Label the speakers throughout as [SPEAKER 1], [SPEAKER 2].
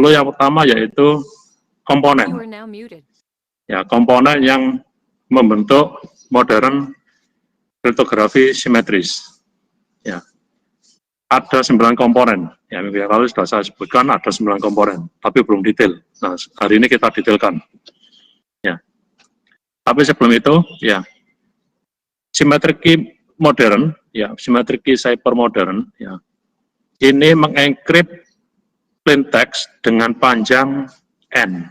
[SPEAKER 1] dulu yang pertama yaitu komponen. Ya, komponen yang membentuk modern kriptografi simetris. Ya. Ada 9 komponen. Ya, minggu yang lalu sudah saya sebutkan ada 9 komponen, tapi belum detail. Nah, hari ini kita detailkan. Ya. Tapi sebelum itu, ya, simetrik key modern, ya, simetrik key cipher modern, ya, ini mengenkrip plain text dengan panjang n,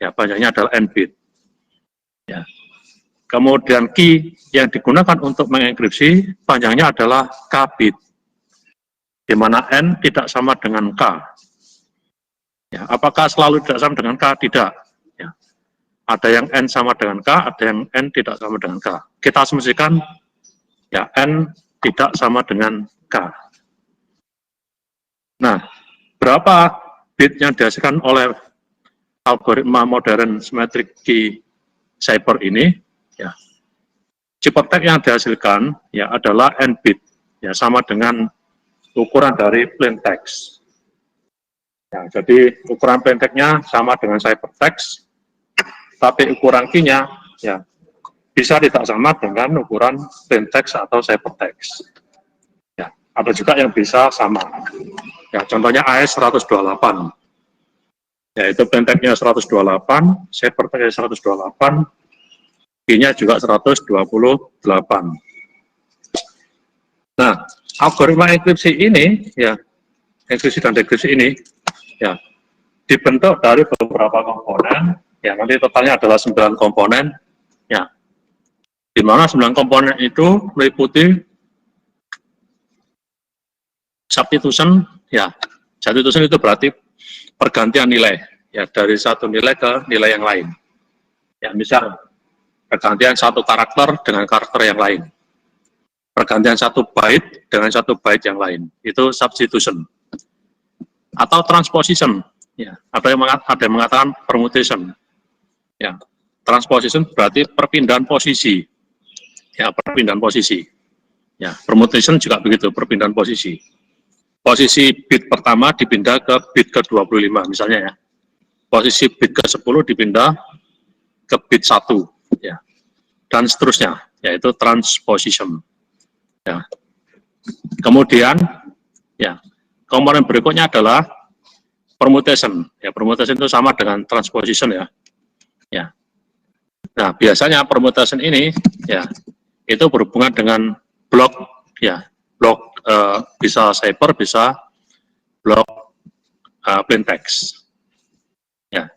[SPEAKER 1] ya, panjangnya adalah n bit. Ya. Kemudian key yang digunakan untuk mengenkripsi panjangnya adalah k bit, di mana n tidak sama dengan k. Ya, apakah selalu tidak sama dengan k? Tidak. Ya. Ada yang n sama dengan k, ada yang n tidak sama dengan k. Kita asumsikan ya n tidak sama dengan k. Nah, berapa bit yang dihasilkan oleh algoritma modern symmetric key cipher ini? Ya, ciphertext yang dihasilkan ya adalah n bit, ya sama dengan ukuran dari plain text. Ya, jadi ukuran plain text-nya sama dengan ciphertext, tapi ukuran key-nya ya bisa tidak sama dengan ukuran plain text atau ciphertext. Ya, ada juga yang bisa sama. Ya, contohnya AES-128. Yaitu plain text-nya 128, ciphertext-nya 128, key-nya juga 128. Nah, algoritma enkripsi ini, ya, enkripsi dan dekripsi ini, ya, dibentuk dari beberapa komponen, ya, nanti totalnya adalah 9 komponen, ya, di mana 9 komponen itu meliputi substitution, ya, substitution itu berarti pergantian nilai, ya, dari satu nilai ke nilai yang lain. Ya, misal pergantian satu karakter dengan karakter yang lain, pergantian satu byte dengan satu byte yang lain, itu substitution. Atau transposition, ya, ada yang mengatakan permutation. Ya, transposition berarti perpindahan posisi. Ya, perpindahan posisi. Ya, permutation juga begitu, perpindahan posisi. Posisi bit pertama dipindah ke bit ke-25 misalnya ya. Posisi bit ke-10 dipindah ke bit 1 ya. Dan seterusnya, yaitu transposition. Ya. Kemudian ya, komponen berikutnya adalah permutation. Ya, permutation itu sama dengan transposition ya. Ya. Nah, biasanya permutation ini ya itu berhubungan dengan blok ya. Blok bisa cipher, bisa blok plain text. Ya.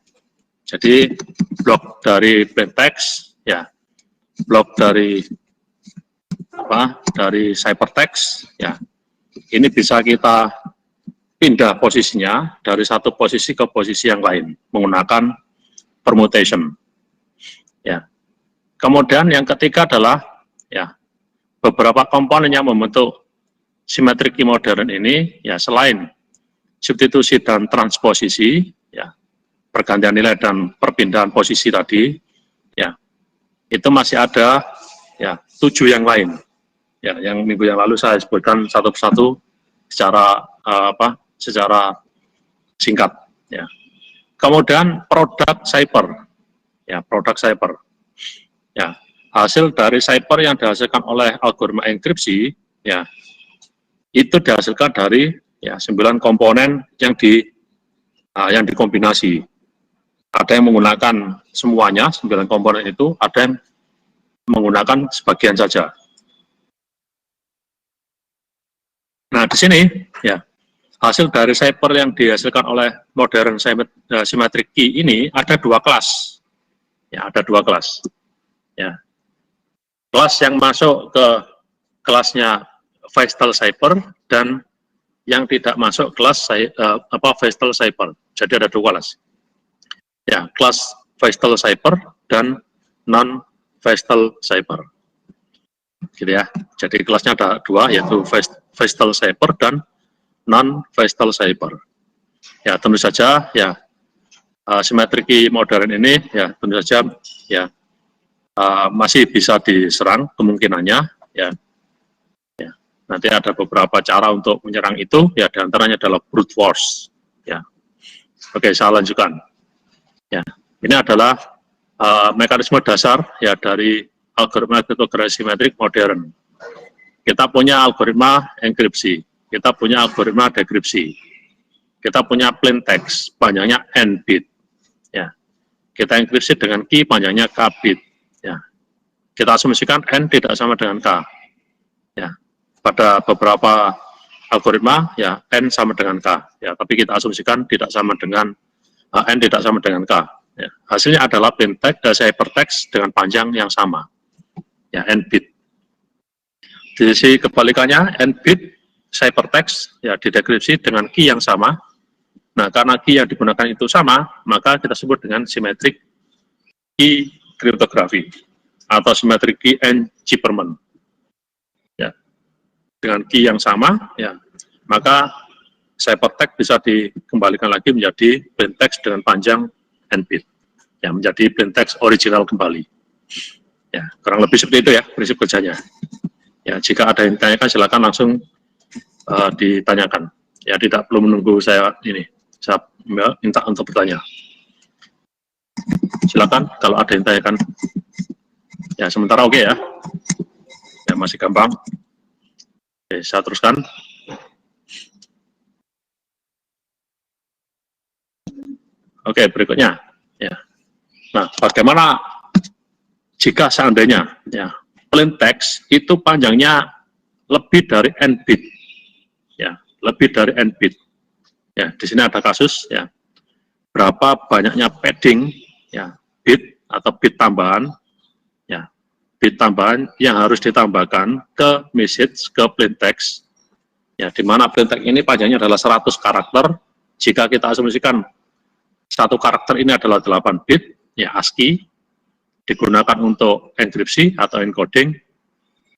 [SPEAKER 1] Jadi blok dari plain text ya, blok dari dari ciphertext ya. Ini bisa kita pindah posisinya dari satu posisi ke posisi yang lain menggunakan permutation. Ya. Kemudian yang ketiga adalah ya beberapa komponen yang membentuk simetrik key modern ini ya selain substitusi dan transposisi ya pergantian nilai dan perpindahan posisi tadi ya itu masih ada ya 7 yang lain ya yang minggu yang lalu saya sebutkan satu persatu secara secara singkat ya. Kemudian produk cipher ya, produk cipher ya, hasil dari cipher yang dihasilkan oleh algoritma enkripsi ya itu dihasilkan dari ya 9 komponen yang dikombinasi. Ada yang menggunakan semuanya 9 komponen itu, ada yang menggunakan sebagian saja. Nah, di sini ya hasil dari cipher yang dihasilkan oleh modern symmetric key ini ada 2 kelas. Ya, ada 2 kelas. Ya. Kelas yang masuk ke kelasnya Feistel cipher dan yang tidak masuk kelas Feistel cipher. Jadi ada 2 kelas. Ya, kelas Feistel cipher dan non Feistel cipher. Gitu ya. Jadi kelasnya ada 2 yaitu Feistel cipher dan non Feistel cipher. Ya, tentu saja ya simetrik modern ini ya tentu saja ya masih bisa diserang kemungkinannya ya. Nanti ada beberapa cara untuk menyerang itu, ya diantaranya adalah brute force. Ya. Oke, saya lanjutkan. Ya, ini adalah mekanisme dasar ya dari algoritma kriptografi simetrik modern. Kita punya algoritma enkripsi, kita punya algoritma dekripsi, kita punya plain text, panjangnya n bit. Ya, kita enkripsi dengan key panjangnya k bit. Ya, kita asumsikan n tidak sama dengan k. Ya, pada beberapa algoritma ya n sama dengan k. Ya, tapi kita asumsikan tidak sama dengan n tidak sama dengan k. Ya, hasilnya adalah plain text, hypertext dengan panjang yang sama. Ya, n bit. Di sisi kebalikannya n bit hypertext ya didekripsi dengan key yang sama. Nah, karena key yang digunakan itu sama, maka kita sebut dengan symmetric key cryptography atau symmetric key encipherment. Ya, dengan key yang sama, ya, maka hypertext bisa dikembalikan lagi menjadi plain text dengan panjang n bit, ya, menjadi plain text original kembali. Ya, kurang lebih seperti itu ya prinsip kerjanya. Ya, jika ada yang ditanyakan silakan langsung ditanyakan. Ya, tidak perlu menunggu saya minta untuk bertanya. Silakan kalau ada yang ditanyakan. Ya, sementara oke ya. Ya, masih gampang. Oke, saya teruskan. Oke, berikutnya. Ya. Nah, bagaimana jika seandainya ya plain text itu panjangnya lebih dari n bit, ya, lebih dari n bit. Ya, di sini ada kasus ya, berapa banyaknya padding ya bit atau bit tambahan, ya, bit tambahan yang harus ditambahkan ke message ke plain text, ya, di mana plain text ini panjangnya adalah 100 karakter. Jika kita asumsikan satu karakter ini adalah 8 bit, ya ASCII, digunakan untuk enkripsi atau encoding,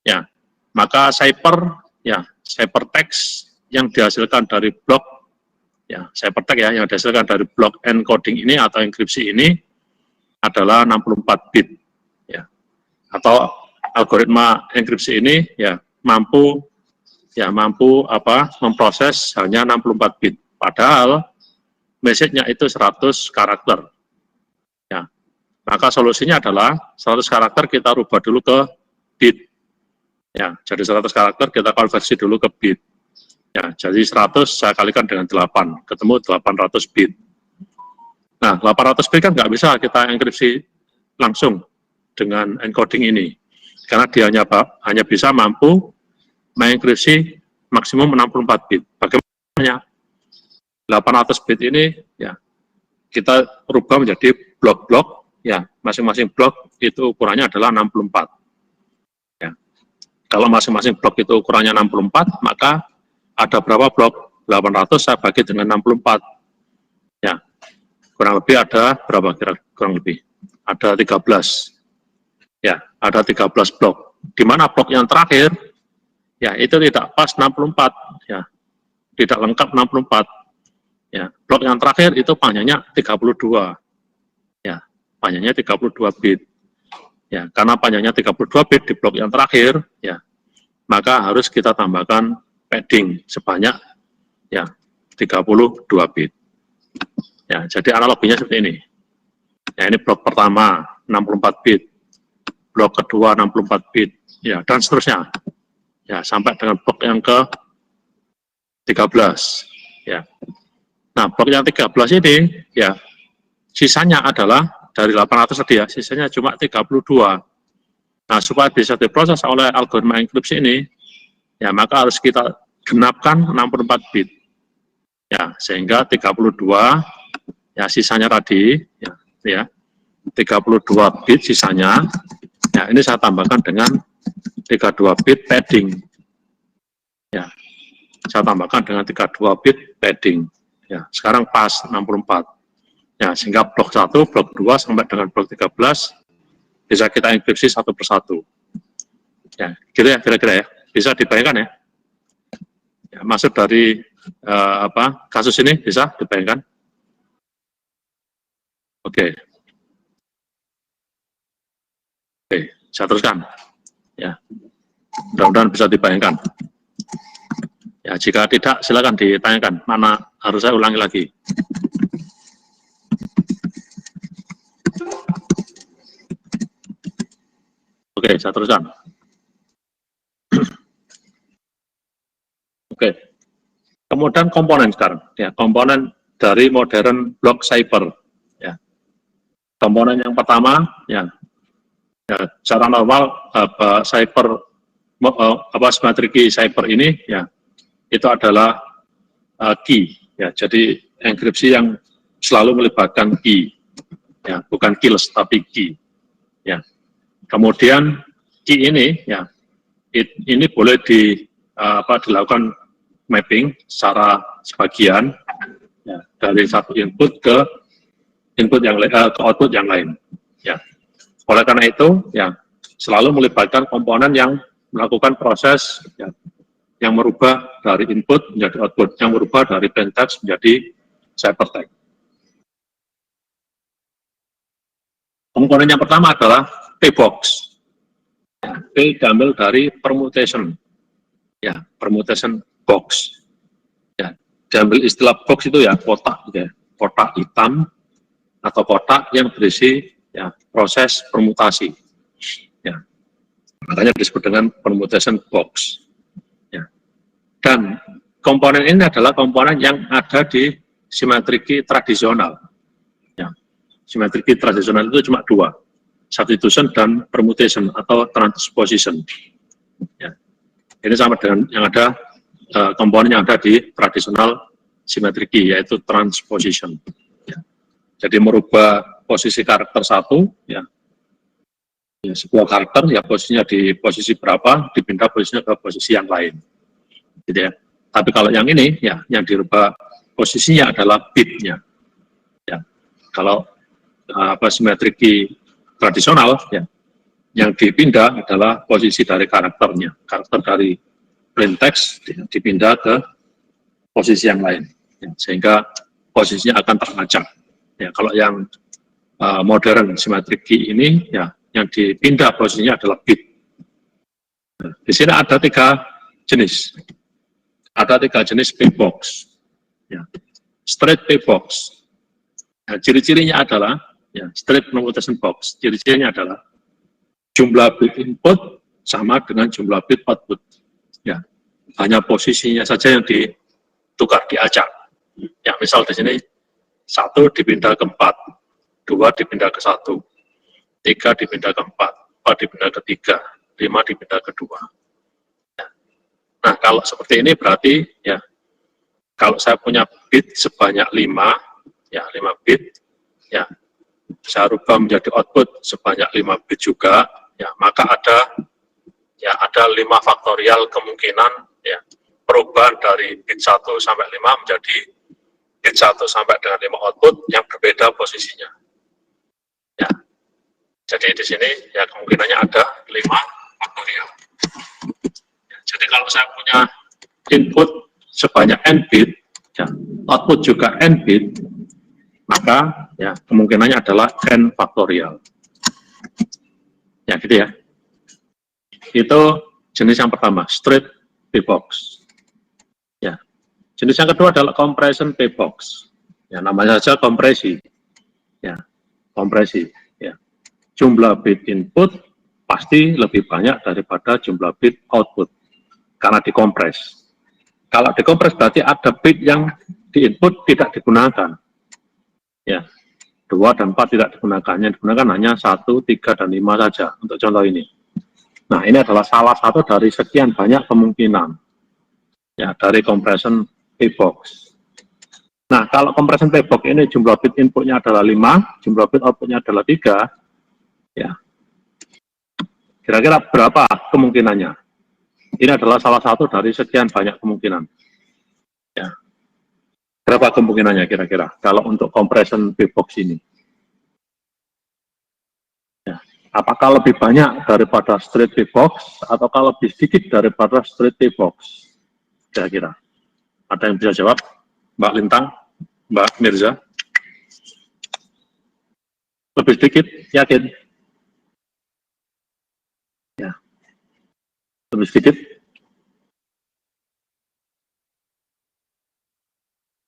[SPEAKER 1] ya, maka hypertext yang dihasilkan dari blok, ya, hypertext ya yang dihasilkan dari blok encoding ini atau enkripsi ini adalah 64 bit, ya, atau algoritma enkripsi ini ya mampu memproses hanya 64 bit, padahal message-nya itu 100 karakter. Ya, maka solusinya adalah 100 karakter kita rubah dulu ke bit. Ya, jadi 100 karakter kita konversi dulu ke bit. Ya, jadi 100 saya kalikan dengan 8, ketemu 800 bit. Nah, 800 bit kan nggak bisa kita enkripsi langsung dengan encoding ini, karena dia hanya bisa mampu mengenkripsi maksimum 64 bit. Bagaimana 800 bit ini ya kita rubah menjadi blok-blok, ya, masing-masing blok itu ukurannya adalah 64. Ya. Kalau masing-masing blok itu ukurannya 64, maka ada berapa blok? 800 saya bagi dengan 64. Ya, kurang lebih ada berapa kira? Kurang lebih ada 13. Ya, ada 13 blok. Di mana blok yang terakhir, ya, itu tidak pas 64. Ya, tidak lengkap 64. Ya, blok yang terakhir itu panjangnya 32. Ya, panjangnya 32 bit. Ya, karena panjangnya 32 bit di blok yang terakhir, ya, maka harus kita tambahkan padding sebanyak ya 32 bit. Ya, jadi analoginya seperti ini. Ya, ini blok pertama 64 bit, blok kedua 64 bit, ya, dan seterusnya. Ya, sampai dengan blok yang ke 13. Ya. Nah, blok yang 13 ini ya sisanya adalah dari 800 tadi ya, sisanya cuma 32. Nah, supaya bisa diproses oleh algoritma enkripsi ini, ya, maka harus kita genapkan 64 bit. Ya, sehingga 32, ya, sisanya tadi, ya 32 bit sisanya, ya, ini saya tambahkan dengan 32 bit padding. Ya, saya tambahkan dengan 32 bit padding. Ya, sekarang pas 64. Ya, sehingga blok 1, blok 2, sampai dengan blok 13, bisa kita enkripsi satu persatu. Ya, gitu ya kira-kira ya. Bisa dibayangkan ya. Ya, maksud dari kasus ini bisa dibayangkan? Oke. Oke, saya teruskan. Ya, mudah-mudahan bisa dibayangkan. Ya, jika tidak silakan ditanyakan. Mana harus saya ulangi lagi. Oke, saya teruskan. Oke, kemudian komponen sekarang, ya, komponen dari modern block cipher, ya. Komponen yang pertama, ya, secara normal cipher simetrik key cipher ini, ya, itu adalah key, ya. Jadi enkripsi yang selalu melibatkan key, ya, bukan keyless tapi key, ya. Kemudian key ini, ya, ini boleh dilakukan mapping secara sebagian, ya, dari satu input ke output yang lain, ya. Oleh karena itu, ya, selalu melibatkan komponen yang melakukan proses, ya, yang merubah dari input menjadi output, yang merubah dari plain text menjadi ciphertext. Komponen yang pertama adalah P-box. Ya, P diambil dari permutation, ya, permutation box. Ya, diambil istilah box itu ya kotak, gitu ya, kotak hitam atau kotak yang berisi, ya, proses permutasi. Ya, makanya disebut dengan permutation box. Ya. Dan komponen ini adalah komponen yang ada di simetrik key tradisional. Ya. Simetrik key tradisional itu cuma dua, substitution dan permutation atau transposition. Ya. Ini sama dengan yang ada komponen yang ada di tradisional simetrik key, yaitu transposition. Ya. Jadi merubah posisi karakter satu, ya, ya, sebuah karakter, ya, posisinya di posisi berapa, dipindah posisinya ke posisi yang lain. Gitu ya. Tapi kalau yang ini, ya, yang dirubah posisinya adalah bitnya. Ya. Kalau simetrik key tradisional, ya, yang dipindah adalah posisi dari karakternya, karakter dari plain text dipindah ke posisi yang lain, ya, sehingga posisinya akan teracak. Ya, kalau yang modern simetrik key ini, ya, yang dipindah posisinya adalah bit. Nah, di sini ada tiga jenis. Ada tiga jenis P-box. Ya. Straight P-box. Nah, ciri-cirinya adalah, ya, straight permutation box. Ciri-cirinya adalah jumlah bit input sama dengan jumlah bit output. Ya, hanya posisinya saja yang ditukar, diacak. Ya, misal di sini 1 dipindah ke 4, 2 dipindah ke 1, 3 dipindah ke 4, 4 dipindah ke 3, 5 dipindah ke 2. Ya. Nah, kalau seperti ini berarti, ya, kalau saya punya bit sebanyak 5, ya, 5 bit, ya, saya rubah menjadi output sebanyak 5 bit juga, ya, maka ada 5 faktorial kemungkinan, ya, perubahan dari bit 1 sampai 5 menjadi bit 1 sampai dengan 5 output yang berbeda posisinya. Ya. Jadi di sini, ya, kemungkinannya ada 5 faktorial. Ya, jadi kalau saya punya input sebanyak n bit, ya, output juga n bit, maka, ya, kemungkinannya adalah n faktorial. Ya, gitu ya. Itu jenis yang pertama, straight P-box. Ya. Jenis yang kedua adalah compression P-box. Ya, namanya saja kompresi. Ya, kompresi. Ya. Jumlah bit input pasti lebih banyak daripada jumlah bit output karena dikompres. Kalau dikompres berarti ada bit yang di input tidak digunakan. Ya. 2 dan 4 tidak digunakan. Yang digunakan hanya 1, 3, dan 5 saja untuk contoh ini. Nah, ini adalah salah satu dari sekian banyak kemungkinan, ya, dari compression P-box. Nah, kalau compression P-box ini jumlah bit inputnya adalah 5, jumlah bit outputnya adalah 3, ya, kira-kira berapa kemungkinannya? Ini adalah salah satu dari sekian banyak kemungkinan. Ya. Berapa kemungkinannya kira-kira kalau untuk compression P-box ini? Apakah lebih banyak daripada straight P-box, ataukah lebih sedikit daripada straight P-box? Kira-kira. Ada yang bisa jawab? Mbak Lintang, Mbak Mirza? Lebih sedikit, yakin? Ya. Lebih sedikit?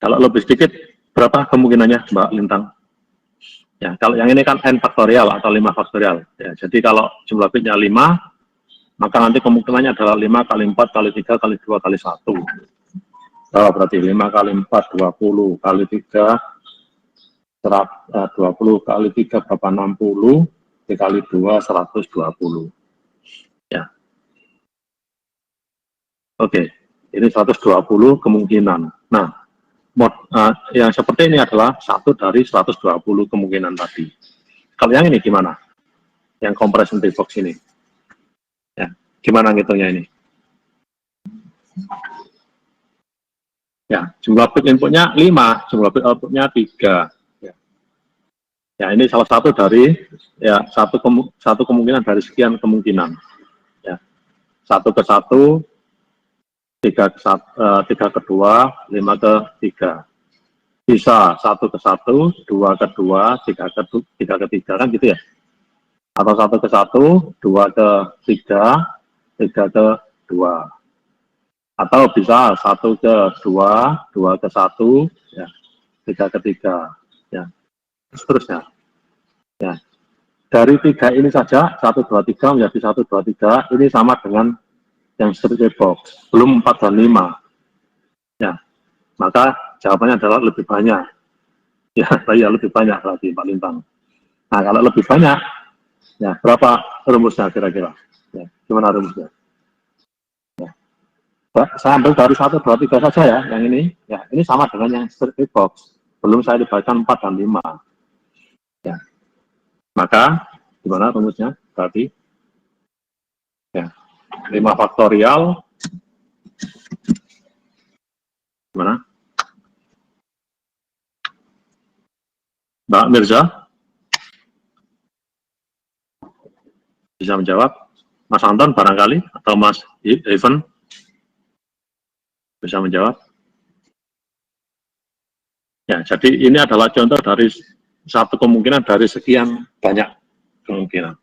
[SPEAKER 1] Kalau lebih sedikit, berapa kemungkinannya, Mbak Lintang? Ya, kalau yang ini kan n faktorial atau 5 faktorial. Ya, jadi kalau jumlah bitnya 5, maka nanti kemungkinannya adalah 5 kali 4 kali 3 kali 2 kali 1. Berarti 5 kali 4, 20 kali 3, 20 kali 3 berapa? 60, dikali 2, 120. Ya. Oke, ini 120 kemungkinan. Nah, yang seperti ini adalah 1 dari 120 kemungkinan tadi. Kalau yang ini gimana? Yang compression box ini. Ya, gimana ngitungnya ini? Ya, jumlah bit inputnya 5, jumlah bit outputnya 3. Ya, ini salah satu dari satu kemungkinan dari sekian kemungkinan. Ya, 1 ke 1, 3 ke 2, 5 ke 3. Bisa 1 ke 1, 2 ke 2, 3 ke 3, kan gitu ya? Atau 1 ke 1, 2 ke 3, 3 ke 2. Atau bisa 1 ke 2, 2 ke 1, ya, 3 ke 3, ya, seterusnya. Ya. Dari 3 ini saja, 1, 2, 3 menjadi 1, 2, 3, ini sama dengan yang straight box, belum 4 dan 5. Ya, maka jawabannya adalah lebih banyak. Ya, saya lebih banyak lagi Pak Lintang. Nah, kalau lebih banyak, ya berapa rumusnya kira-kira? Ya, gimana rumusnya? Ya. Saya ambil dari 1, 2, 3 saja ya, yang ini. Ya, ini sama dengan yang straight box. Belum saya dibacakan 4 dan 5. Ya. Maka, gimana rumusnya? Berarti, ya, 5 faktorial, gimana? Mbak Mirza? Bisa menjawab? Mas Anton barangkali? Atau Mas Evan? Bisa menjawab? Ya, jadi ini adalah contoh dari satu kemungkinan dari sekian banyak kemungkinan.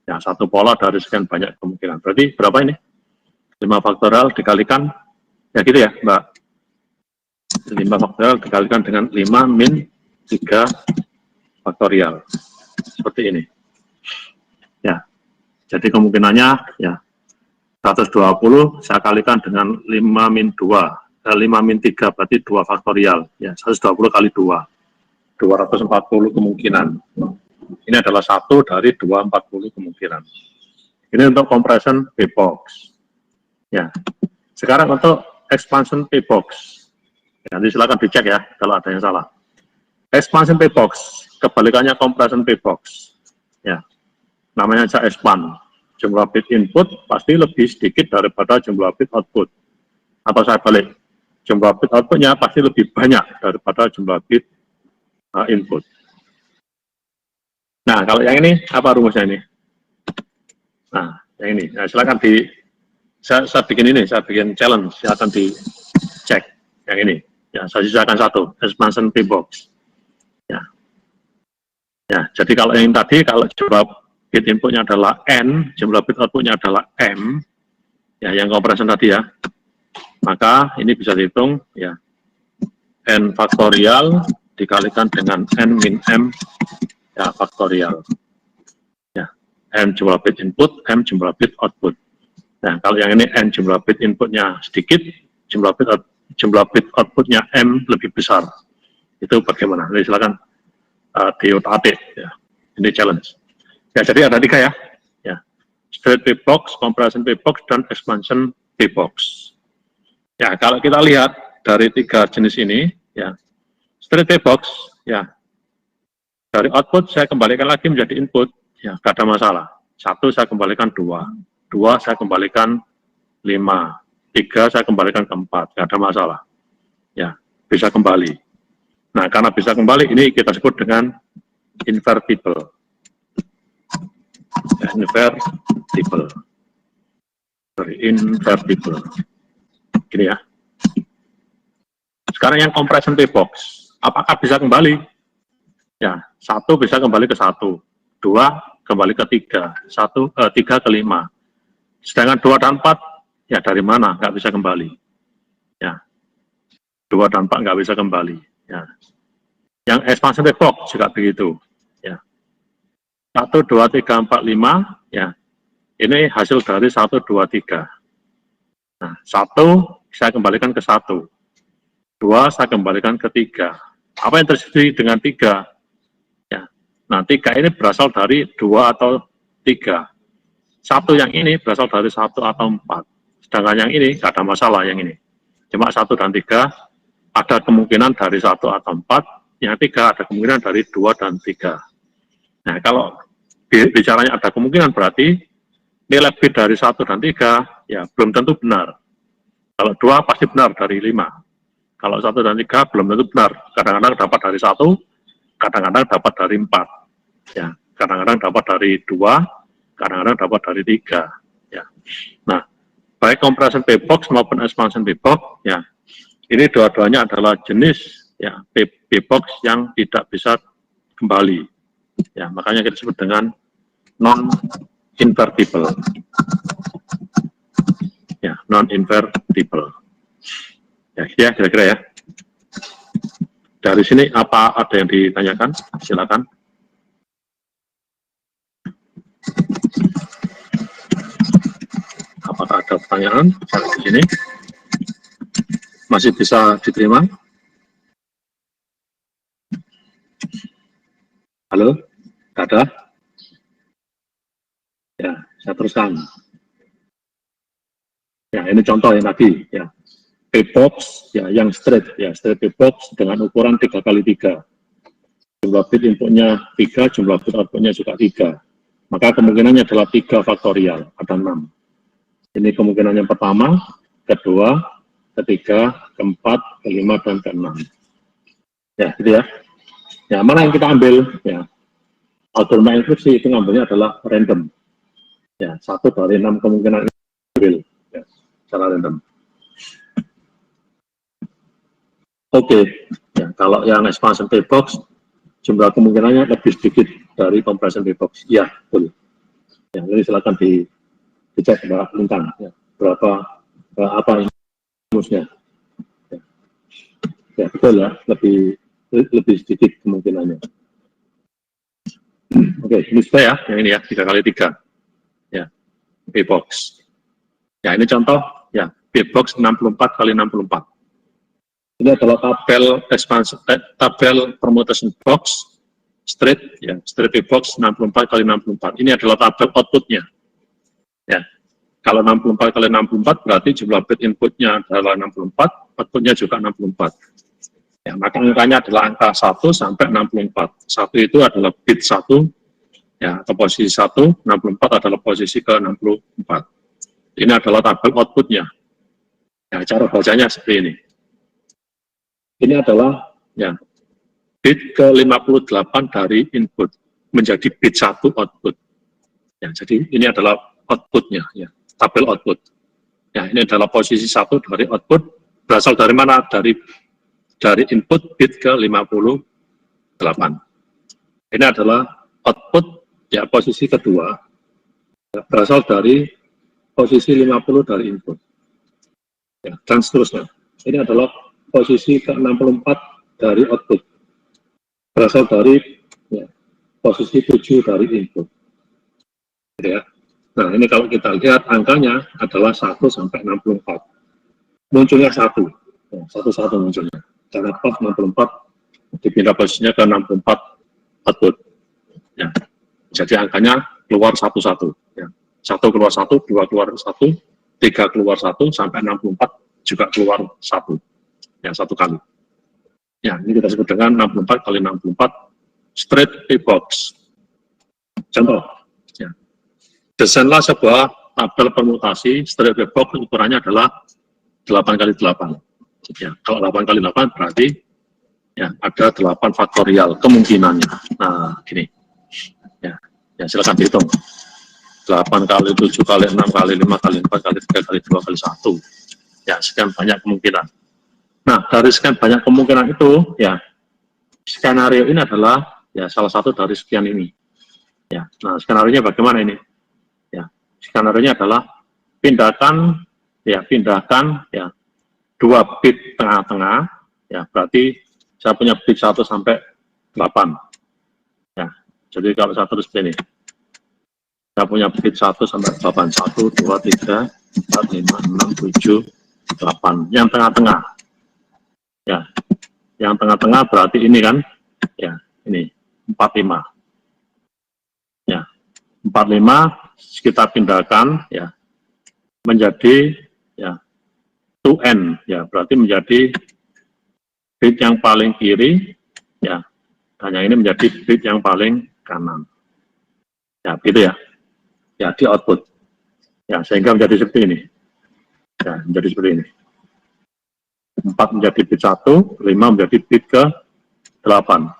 [SPEAKER 1] Ya, satu pola dari sekian banyak kemungkinan. Berarti berapa ini? 5 faktorial dikalikan, ya gitu ya, Mbak. 5 faktorial dikalikan dengan 5 min 3 faktorial. Seperti ini. Ya, jadi kemungkinannya, ya, 120 saya kalikan dengan 5 min 2. 5 min 3 berarti 2 faktorial. Ya, 120 kali 2. 240 kemungkinan. Ini adalah 1 dari 240 kemungkinan. Ini untuk compression P-box. Ya. Sekarang untuk expansion P-box. Ya, nanti silakan dicek ya kalau ada yang salah. Expansion P-box, kebalikannya compression P-box. Ya. Namanya aja expand. Jumlah bit input pasti lebih sedikit daripada jumlah bit output. Atau saya balik, jumlah bit outputnya pasti lebih banyak daripada jumlah bit input. Nah, kalau yang ini, apa rumusnya ini? Nah, yang ini. Nah, silakan saya bikin ini, saya bikin challenge, silakan dicek yang ini. Ya, saya sisakan satu, expansion P-box. Ya. Ya, jadi kalau yang tadi, kalau jumlah bit inputnya adalah N, jumlah bit outputnya adalah M, ya, yang compression tadi ya, maka ini bisa dihitung, ya, N faktorial dikalikan dengan N min M, ya, faktorial. Ya, N jumlah bit input, M jumlah bit output. Nah, kalau yang ini N jumlah bit inputnya sedikit, jumlah bit outputnya M lebih besar. Itu bagaimana? Jadi silakan diotak-atik, ya. Ini challenge. Ya, jadi ada 3 ya. Ya, straight P-box, compression P-box, dan expansion P-box. Ya, kalau kita lihat dari 3 jenis ini, ya, straight P-box, ya, dari output saya kembalikan lagi menjadi input, ya, gak ada masalah. 1 saya kembalikan 2, 2 saya kembalikan 5, 3 saya kembalikan ke 4, gak ada masalah. Ya, bisa kembali. Nah, karena bisa kembali, ini kita sebut dengan invertible. Ya, invertible. Gini ya. Sekarang yang compression P-box, apakah bisa kembali? Ya, 1 bisa kembali ke 1, 2 kembali ke 3, 3 ke 5. Sedangkan 2 dan 4, ya dari mana? Nggak bisa kembali. Ya, 2 dan 4 nggak bisa kembali. Ya. Yang expansion P-box juga begitu. 1, 2, 3, 4, 5, ya. Ini hasil dari 1, 2, 3. Nah, 1 saya kembalikan ke 1. 2 saya kembalikan ke 3. Apa yang terjadi dengan 3? Ya. Nah, 3 ini berasal dari 2 atau 3. 1 yang ini berasal dari 1 atau 4. Sedangkan yang ini tidak ada masalah yang ini. Cuma 1 dan 3 ada kemungkinan dari 1 atau 4, yang 3 ada kemungkinan dari 2 dan 3. Nah, kalau bicaranya ada kemungkinan berarti nilai bit dari 1 dan 3 ya belum tentu benar. Kalau 2 pasti benar dari 5. Kalau 1 dan 3 belum tentu benar. Kadang-kadang dapat dari 1, kadang-kadang dapat dari 4. Ya, kadang-kadang dapat dari 2, kadang-kadang dapat dari 3. Ya. Nah, baik compression P-box maupun expansion P-box, ya, ini dua-duanya adalah jenis ya P-box yang tidak bisa kembali. Ya, makanya kita sebut dengan non-invertible. Ya, non-invertible. Ya, kira-kira ya. Dari sini apa ada yang ditanyakan? Silakan. Apakah ada pertanyaan di sini? Masih bisa diterima? Halo? Ada? Ya, saya teruskan. Ya, ini contoh yang tadi, ya. P-box, ya, yang straight, ya, straight P-box dengan ukuran 3x3. Jumlah bit inputnya 3, jumlah bit outputnya juga 3. Maka kemungkinannya adalah 3 faktorial, ada 6. Ini kemungkinan yang pertama, kedua, ketiga, keempat, kelima, dan keenam. Ya, gitu ya. Ya, mana yang kita ambil? Ya, algoritma enkripsi itu ngambilnya adalah random. Ya, 1 dari 6 kemungkinan ambil, ya, secara random. Oke, ya, kalau yang expansion P-box, jumlah kemungkinannya lebih sedikit dari compression P-box. Ya, betul. Ya, jadi silakan dicek berapa lintang, ya, berapa apa rumusnya. Ya. Ya, betul ya, lebih sedikit kemungkinannya. Oke, ini sudah ya, yang ini ya, 3x3. Ya, P-box. Ya, ini contoh, ya, P-box 64x64. Ini adalah tabel expansion, tabel permutation box straight, ya, straight P-box 64x64. Ini adalah tabel outputnya. Ya, kalau 64x64 berarti jumlah bit inputnya adalah 64, outputnya juga 64. Ya, maka angkanya adalah angka 1 sampai 64. 1 itu adalah bit 1, ya, atau posisi 1, 64 adalah posisi ke-64. Ini adalah tabel outputnya. Ya, cara bacanya seperti ini. Ini adalah ya bit ke-58 dari input menjadi bit 1 output. Ya, jadi ini adalah outputnya, ya, tabel output. Ya, ini adalah posisi 1 dari output. Berasal dari mana? Dari input bit ke-58. Ini adalah output, ya, posisi kedua. Ya, berasal dari posisi 50 dari input. Ya, dan seterusnya. Ini adalah posisi ke-64 dari output, berasal dari ya, posisi 7 dari input. Ya. Nah, ini kalau kita lihat angkanya adalah 1 sampai 64. Munculnya 1, ya, 1 munculnya. Karena pas 64 dipindah posisinya ke 64 output. Ya. Jadi angkanya keluar 1-1. Ya. 1 keluar 1, 2 keluar 1, 3 keluar 1, sampai 64 juga keluar 1. Ya, 1 kali. Ya, ini kita sebut dengan 64x64 straight P-box. Contoh, ya. Desainlah sebuah tabel permutasi straight P-box, ukurannya adalah 8x8. Ya, kalau 8x8 berarti ya ada 8 faktorial kemungkinannya. Nah, gini. Ya, silakan dihitung. 8 kali 7 kali 6 kali 5 kali 4 kali 3 kali 2 kali 1. Ya, sekian banyak kemungkinan. Nah, dari sekian banyak kemungkinan itu, ya, skenario ini adalah ya salah satu dari sekian ini. Ya, nah, skenario-nya bagaimana ini? Ya, skenario-nya adalah pindahkan ya 2 bit tengah-tengah, ya, berarti saya punya bit 1 sampai 8. Ya, Jadi kalau saya tulis ini, saya punya bit 1 sampai 8, 1, 2, 3, 4, 5, 6, 7, 8. Yang tengah-tengah, ya, yang tengah-tengah berarti ini kan, ya, ini 45. Ya, 45 kita pindahkan, ya, menjadi, ya, 2N, ya, berarti menjadi bit yang paling kiri, ya, dan yang ini menjadi bit yang paling kanan. Ya, gitu ya. Ya, di output. Ya, sehingga menjadi seperti ini. Ya, menjadi seperti ini. 4 menjadi bit 1, 5 menjadi bit ke 8.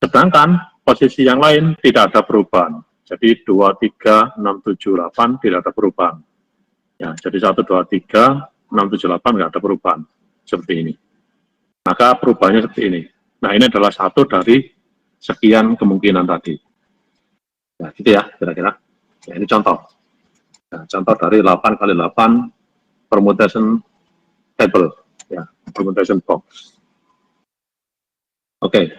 [SPEAKER 1] Sedangkan posisi yang lain tidak ada perubahan. Jadi 2, 3, 6, 7, 8 tidak ada perubahan. Ya, jadi 1, 2, 3, 6, 7, 8 nggak ada perubahan. Seperti ini. Maka perubahannya seperti ini. Nah, ini adalah satu dari sekian kemungkinan tadi. Ya, gitu ya, kira-kira. Ya, ini contoh. Ya, contoh dari 8 kali 8 permutation table. Ya, permutation box. Oke.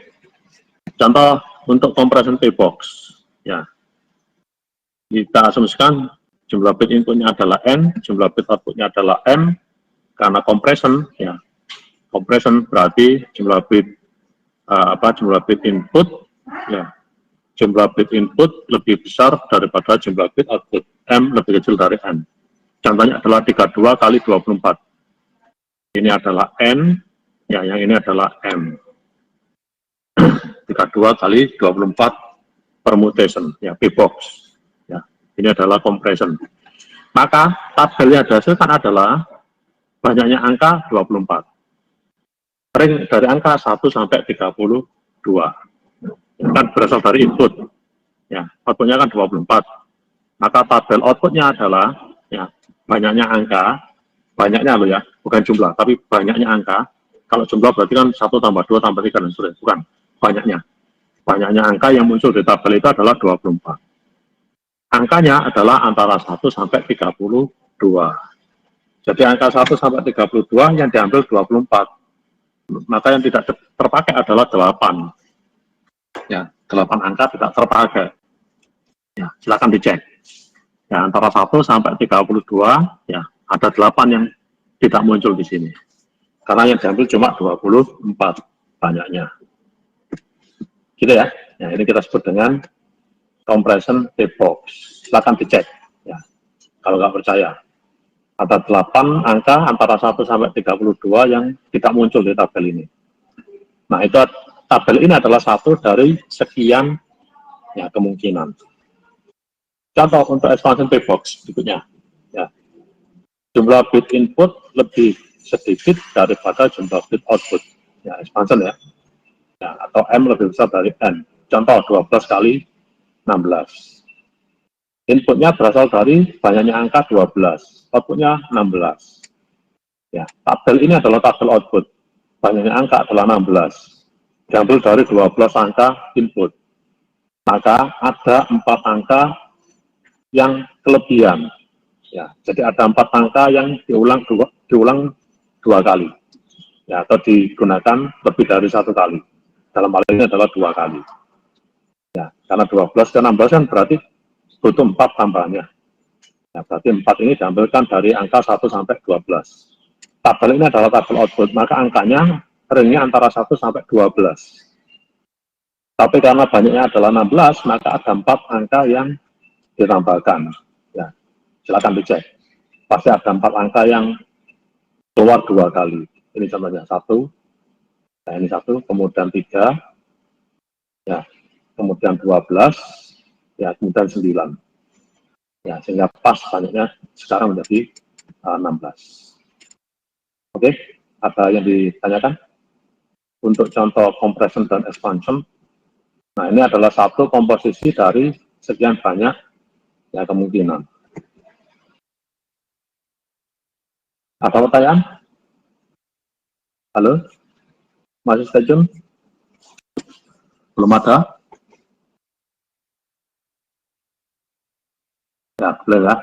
[SPEAKER 1] Contoh untuk compression P-box. Ya. Kita asumsikan jumlah bit inputnya adalah N, jumlah bit outputnya adalah M, karena compression, ya. Compression berarti jumlah bit jumlah bit input, ya. Jumlah bit input lebih besar daripada jumlah bit output. M lebih kecil dari N. Contohnya adalah 32 kali 24. Ini adalah N, ya, yang ini adalah M. 32 kali 24 permutation, ya, P-box. Ya, ini adalah compression. Maka tabel yang dihasilkan adalah banyaknya angka 24. Ring dari angka 1 sampai 32. Ini kan berasal dari input. Ya, outputnya kan 24. Maka tabel outputnya adalah, ya, banyaknya angka, banyaknya loh ya, bukan jumlah, tapi banyaknya angka. Kalau jumlah berarti kan 1 tambah 2 tambah 3 dan seterusnya, bukan, banyaknya. Banyaknya angka yang muncul di tabel itu adalah 24. Angkanya adalah antara 1 sampai 32. Jadi angka 1 sampai 32 yang diambil 24. Maka yang tidak terpakai adalah 8. Ya, 8 angka tidak terpakai. Ya, silakan dicek. Ya, antara 1 sampai 32, ya, ada 8 yang tidak muncul di sini. Karena yang diambil cuma 24 banyaknya. Gitu ya. Nah, ini kita sebut dengan compression P-box. Silakan dicek, ya. Kalau nggak percaya. Ada 8 angka antara 1 sampai 32 yang tidak muncul di tabel ini. Nah, itu tabel ini adalah satu dari sekian, ya, kemungkinan. Contoh untuk expansion P-box berikutnya. Ya. Jumlah bit input lebih sedikit daripada jumlah bit output. Ya, expansion ya. Ya, atau M lebih besar dari N. Contoh 12 kali 16. Inputnya berasal dari banyaknya angka 12, outputnya 16. Ya, tabel ini adalah tabel output. Banyaknya angka adalah 16. Diambil dari 12 angka input. Maka ada 4 angka yang kelebihan. Ya, jadi ada 4 angka yang diulang dua kali. Ya, atau digunakan lebih dari 1 kali. Dalam hal ini adalah 2 kali. Ya, karena 12 ke 16 kan berarti butuh 4 tambahannya. Ya, berarti 4 ini diambilkan dari angka 1 sampai 12. Tabel ini adalah tabel output, maka angkanya ringnya antara 1 sampai 12. Tapi karena banyaknya adalah 16, maka ada 4 angka yang ditambahkan. Ya, silakan dicek. Pasti ada 4 angka yang keluar 2 kali. Ini contohnya 1, nah ini 1, kemudian 3, ya, kemudian 12, ya, kemudian 9. Ya, sehingga pas banyaknya sekarang menjadi 16. Oke, ada yang ditanyakan? Untuk contoh compression dan expansion, nah ini adalah satu komposisi dari sekian banyak, ya, kemungkinan. Ada pertanyaan? Halo? Masih stay tune? Belum ada? Ya, boleh ya.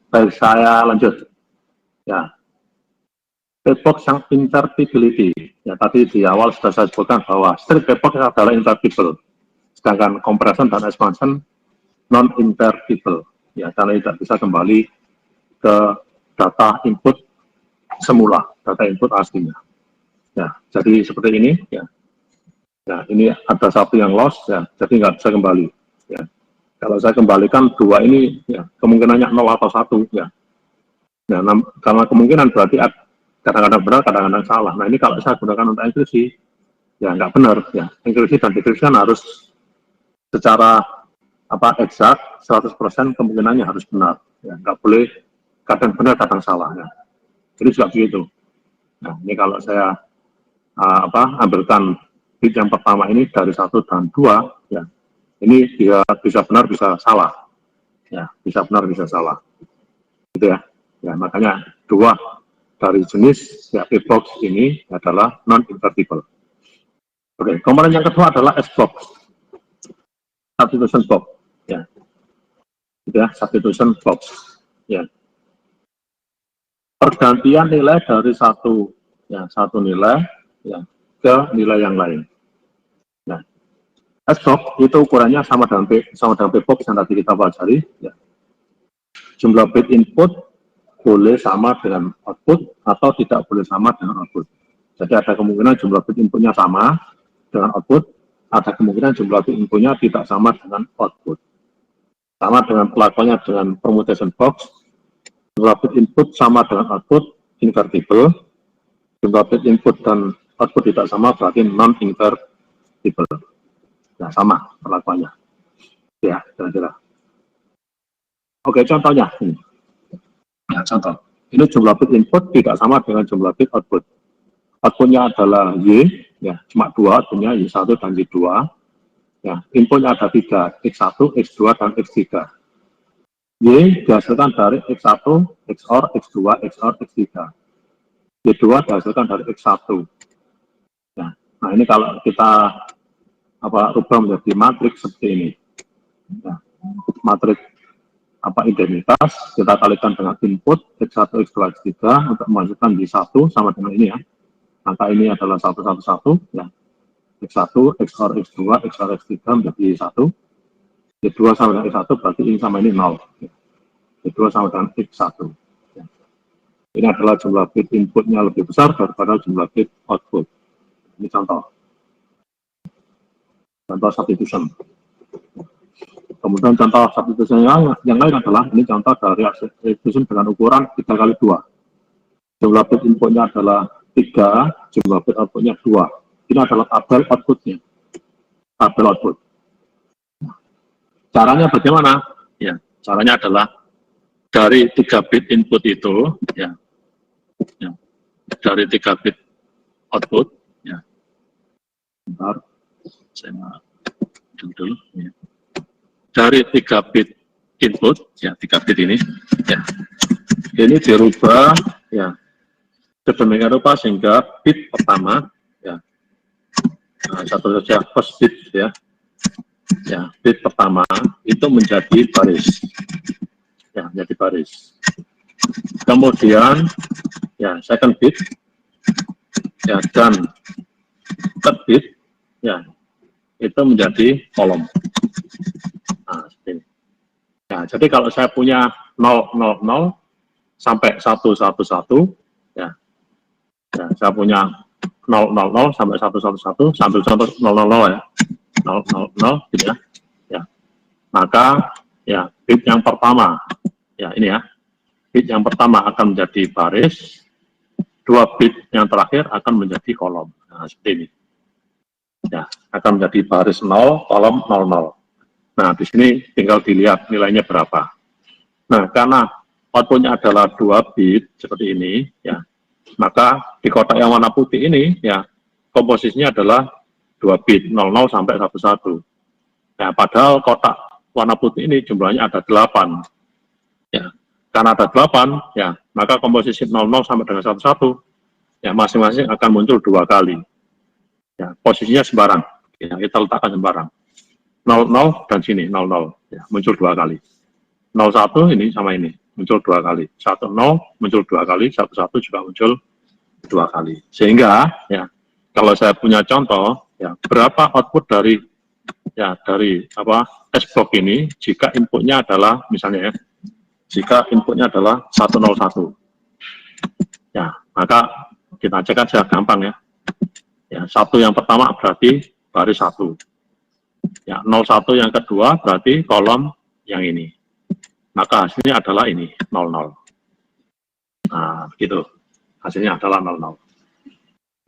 [SPEAKER 1] Baik, saya lanjut. Ya. P-box yang invertibility. Ya, tadi di awal sudah saya sebutkan bahwa strip P-box adalah invertible. Sedangkan compression dan expansion non-invertible, ya, karena tidak bisa kembali ke data input semula, data input aslinya. Ya, jadi seperti ini, ya. Nah, ini ada satu yang loss, ya, jadi nggak bisa kembali. Ya. Kalau saya kembalikan dua ini, ya, kemungkinannya 0 atau 1, ya. Nah, karena kemungkinan berarti kadang-kadang benar, kadang-kadang salah. Nah, ini kalau saya gunakan untuk enkripsi, ya nggak benar, ya. Enkripsi dan dekripsi harus secara eksak 100% kemungkinannya harus benar, ya, nggak boleh kadang benar kadang salah, ya. Jadi juga begitu. Nah, ini kalau saya ambilkan bit yang pertama ini dari 1 dan 2, ya, ini dia bisa benar bisa salah, ya, bisa benar bisa salah, gitu ya. Ya, makanya 2 dari jenis ya box ini adalah non-invertible. Oke, komponen yang kedua adalah S-box, substitution box, ya, gitu ya, substitution box, ya. Pergantian nilai dari satu nilai, ya, ke nilai yang lain. Nah, S-box itu ukurannya sama dengan P-box yang tadi kita pelajari, ya. Jumlah bit input boleh sama dengan output atau tidak boleh sama dengan output. Jadi ada kemungkinan jumlah bit inputnya sama dengan output, ada kemungkinan jumlah bit inputnya tidak sama dengan output. Sama dengan pelakuannya dengan permutation box, jumlah bit input sama dengan output invertible, jumlah bit input dan output tidak sama berarti non-invertible. Nah, sama perlakuannya. Ya, kira-kira. Oke, contohnya ini. Ya, contoh. Ini jumlah bit input tidak sama dengan jumlah bit output. Outputnya adalah Y, ya, cuma 2, outputnya Y1 dan Y2. Ya, inputnya ada 3, X1, X2, dan X3. Y dihasilkan dari X1, XOR, X2, XOR, X3. Y2 dihasilkan dari X1. Ya, nah, ini kalau kita rubah menjadi matriks seperti ini. Ya, matriks identitas, kita kalikan dengan input X1, X2, X3 untuk menghasilkan Y1 sama dengan ini, ya. Angka ini adalah 111, ya. X1, XOR, X2, XOR, X3 menjadi Y1. Y2 sama dengan X1 berarti ini sama ini 0. Ya. Y2 sama dengan X1. Ya. Ini adalah jumlah bit inputnya lebih besar daripada jumlah bit output. Ini contoh. Contoh substitution. Kemudian contoh substitution yang lain adalah, ini contoh dari substitution dengan ukuran 3x2. Jumlah bit inputnya adalah 3, jumlah bit outputnya 2. Ini adalah tabel outputnya. Tabel output. Caranya bagaimana? Ya, caranya adalah dari 3 bit input itu, ya, dari 3 bit output, ya. Bentar, saya mau dulu, ya. Dari 3 bit input, ya, 3 bit ini, ya, ini dirubah, ya, sedemikian rupa sehingga bit pertama, ya, nah, satu saja first bit, ya, bit pertama itu menjadi baris, ya, menjadi baris. Kemudian, ya, second bit, ya, dan third bit, ya, itu menjadi kolom. Nah, seperti ini. Ya, jadi kalau saya punya 000 sampai 111, ya, saya punya 000 sampai 111, sambil contoh 000, ya, 000, gitu, ya. Ya, maka, ya, bit yang pertama, ya, ini, ya, bit yang pertama akan menjadi baris, 2 bit yang terakhir akan menjadi kolom. Nah, seperti ini. Ya, akan menjadi baris 0, kolom 00. Nah, di sini tinggal dilihat nilainya berapa. Nah, karena outputnya adalah 2 bit seperti ini, ya, maka di kotak yang warna putih ini, ya, komposisinya adalah 2 bit 00 sampai 11. Ya, padahal kotak warna putih ini jumlahnya ada 8. Ya, karena ada 8, ya, maka komposisi 00 sampai dengan 11, ya, masing-masing akan muncul 2 kali. Ya, posisinya sembarang, ya, kita letakkan sembarang. 00 dan sini 00, ya, muncul 2 kali. 01 ini sama ini muncul 2 kali. 10 muncul 2 kali, 11 juga muncul 2 kali. Sehingga, ya, kalau saya punya contoh, ya, berapa output dari ya dari S-block ini, jika inputnya adalah misalnya ya, jika inputnya adalah 101, ya maka kita cek aja gampang ya. Ya, 1 yang pertama berarti baris 1. Ya, 01 yang kedua berarti kolom yang ini. Maka hasilnya adalah ini, 00. Nah, gitu. Hasilnya adalah 00.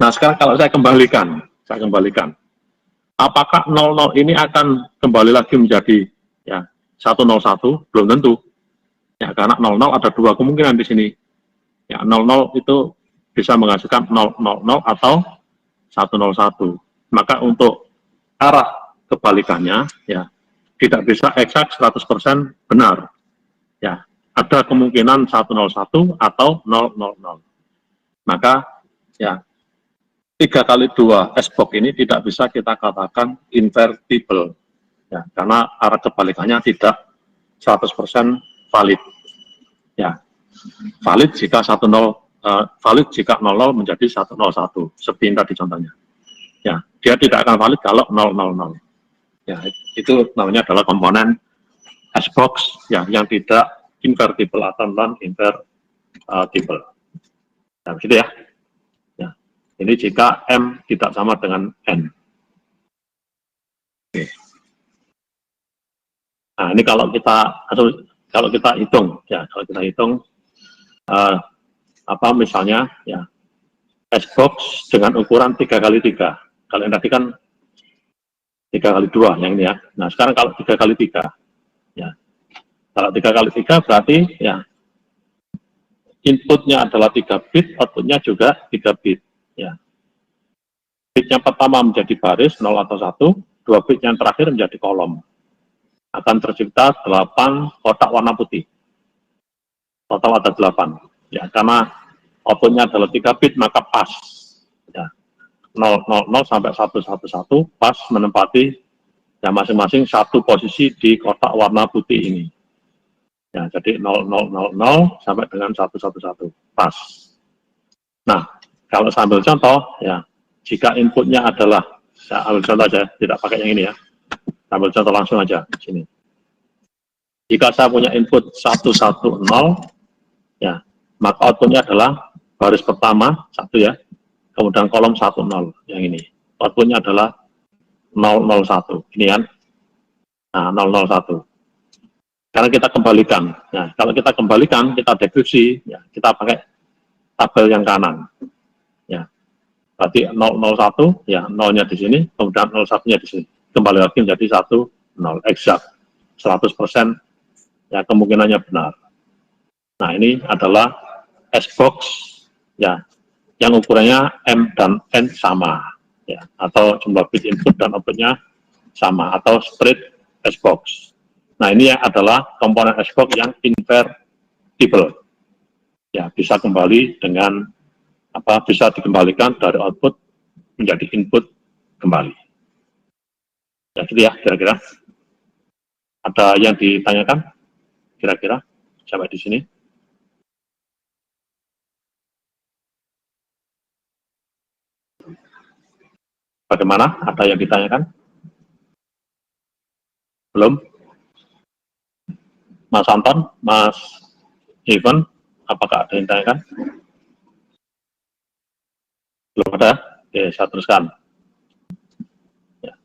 [SPEAKER 1] Nah, sekarang kalau saya kembalikan. Apakah 00 ini akan kembali lagi menjadi ya 101? Belum tentu. Ya, karena 00 ada dua kemungkinan di sini. Ya, 00 itu bisa menghasilkan 000 atau 101. Maka untuk arah kebalikannya ya tidak bisa eksak 100% benar. Ya, ada kemungkinan 101 atau 000. Maka ya 3 kali 2 S-block ini tidak bisa kita katakan invertible. Ya, karena arah kebalikannya tidak 100% valid. Ya, valid jika 00 menjadi 101 seperti yang tadi contohnya. Ya, dia tidak akan valid kalau 000. Ya, itu namanya adalah komponen S-box ya, yang tidak invertible atau non-invertible. Nah, begitu ya. Ya. Ini jika M tidak sama dengan N. Oke. Nah, ini kalau kita hitung ya, misalnya ya S-box dengan ukuran 3 kali 3. Kalau yang tadi kan 3 kali 2 yang ini ya. Nah, sekarang kalau 3 kali 3 ya. Kalau 3 kali 3 berarti ya inputnya adalah 3 bit, outputnya juga 3 bit ya. Bit yang pertama menjadi baris 0 atau 1, 2 bit yang terakhir menjadi kolom. Akan tercipta 8 kotak warna putih. Total ada 8. Ya, karena outputnya adalah 3 bit maka pas. Ya. 000 sampai 111 pas menempati ya masing-masing satu posisi di kotak warna putih ini. Ya, jadi 0000 sampai dengan 111 pas. Nah, kalau sambil contoh ya, jika inputnya adalah, saya ambil contoh aja, tidak pakai yang ini ya. Ambil contoh langsung aja sini. Jika saya punya input 110 ya, maka outputnya adalah baris pertama 1 ya. Kemudian kolom 10 yang ini. Outputnya adalah 001. Ini kan. Nah, 001. Karena kita kembalikan. Nah, kalau kita kembalikan, kita deduksi, ya, kita pakai tabel yang kanan. Ya. Berarti 001, ya, 0-nya di sini, kemudian 01-nya di sini. Kembali lagi menjadi 1, 0. Exact. 100%, ya, kemungkinannya benar. Nah, ini adalah S-box, ya, yang ukurannya M dan N sama, ya, atau jumlah bit input dan outputnya sama, atau straight S-box. Nah, ini adalah komponen S-box yang invertible, ya, bisa kembali dengan bisa dikembalikan dari output menjadi input kembali. Ya, gitu ya, kira-kira. Ada yang ditanyakan? Kira-kira sampai di sini? Bagaimana? Ada yang ditanyakan? Belum? Mas Anton, Mas Ivan, apakah ada yang ditanyakan? Belum ada? Oke, saya teruskan. Ya.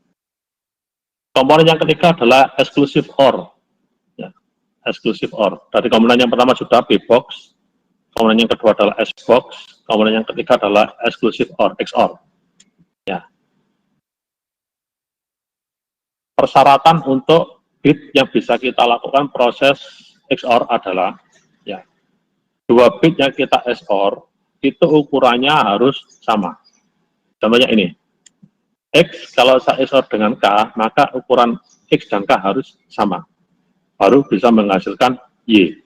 [SPEAKER 1] Komponen yang ketiga adalah exclusive OR. Ya. Exclusive OR. Dari komponen yang pertama sudah B-box, komponen yang kedua adalah S-box, komponen yang ketiga adalah exclusive OR, XOR. Ya. Persyaratan untuk bit yang bisa kita lakukan proses XOR adalah ya 2 bit yang kita XOR itu ukurannya harus sama. Contohnya ini, X kalau saya XOR dengan K, maka ukuran X dan K harus sama. Baru bisa menghasilkan Y.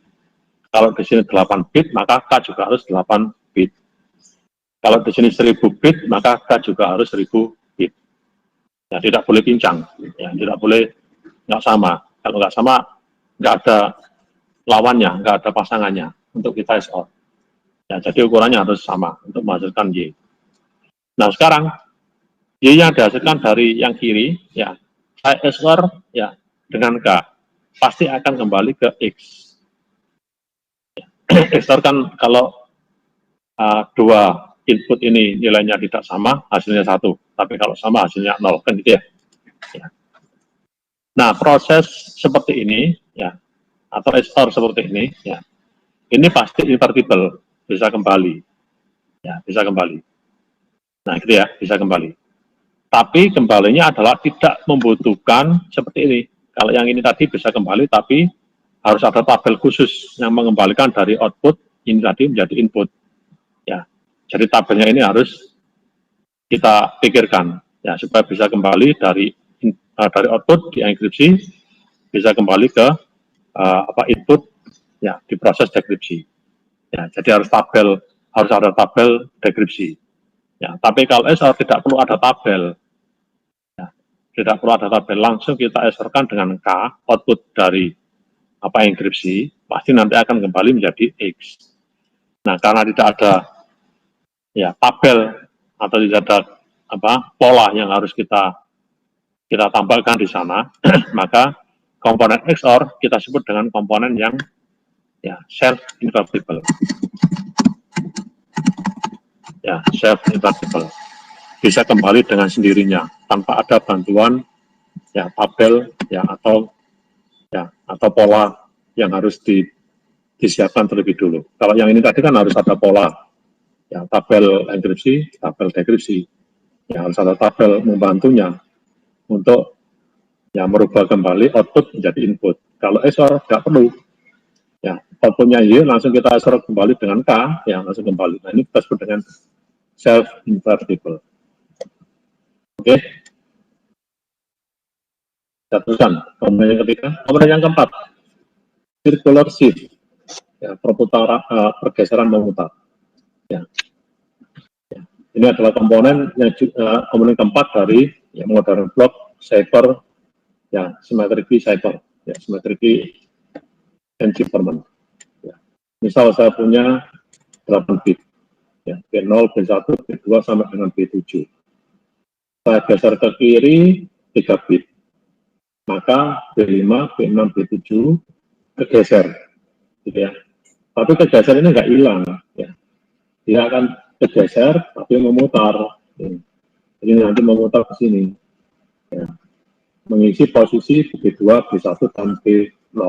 [SPEAKER 1] Kalau di sini 8 bit, maka K juga harus 8 bit. Kalau di sini 1000 bit, maka K juga harus 1000 bit. Ya, tidak boleh pincang, ya, tidak boleh nggak sama. Kalau nggak sama, nggak ada lawannya, nggak ada pasangannya untuk kita XOR. Ya, jadi ukurannya harus sama untuk menghasilkan Y. Nah, sekarang Y yang dihasilkan dari yang kiri, ya XOR ya dengan K pasti akan kembali ke X. XOR kan kalau dua input ini nilainya tidak sama, hasilnya 1. Tapi kalau sama hasilnya 0, kan gitu ya. Nah, proses seperti ini, ya, atau XOR seperti ini, ya, ini pasti invertible, bisa kembali. Ya, bisa kembali. Nah, gitu ya, bisa kembali. Tapi kembalinya adalah tidak membutuhkan seperti ini. Kalau yang ini tadi bisa kembali, tapi harus ada tabel khusus yang mengembalikan dari output ini tadi menjadi input. Ya, jadi tabelnya ini harus kita pikirkan, ya, supaya bisa kembali dari output di enkripsi, bisa kembali ke input, ya, di proses dekripsi. Ya, jadi harus ada tabel dekripsi. Ya, tapi kalau XOR tidak perlu ada tabel. Tidak perlu ada tabel, langsung kita XOR-kan dengan K, output dari enkripsi, pasti nanti akan kembali menjadi X. Nah, karena tidak ada ya tabel atau tidak ada pola yang harus kita tambahkan di sana, maka komponen XOR kita sebut dengan komponen yang ya self-invertible. Ya, self-invertible. Bisa kembali dengan sendirinya tanpa ada bantuan ya tabel ya atau pola yang harus disiapkan terlebih dulu. Kalau yang ini tadi kan harus ada pola ya, tabel enkripsi, tabel dekripsi, ya harus ada tabel membantunya untuk ya merubah kembali output menjadi input. Kalau XOR tidak perlu, ya outputnya Y langsung kita XOR kembali dengan K, ya langsung kembali. Nah, ini kita sebut dengan self-invertible. Oke. Kita teruskan. Komponen yang ketiga. Komponen yang keempat. Circular shift. Ya, pergeseran memutar. Ya. Ya. Ini adalah komponen yang komponen keempat dari ya, modern block, cipher, ya, symmetry cipher, ya, symmetry encipherment. Ya. Misal saya punya 8 bit, ya, B0, B1, B2 sampai dengan B7. Saya geser ke kiri 3 bit, maka B5, B6, B7 kegeser, gitu ya. Tapi kegeser ini nggak hilang, ya. Dia akan kegeser, tapi memutar. Ya. Jadi nanti memutar ke sini, ya. Mengisi posisi B2, B1, dan B0.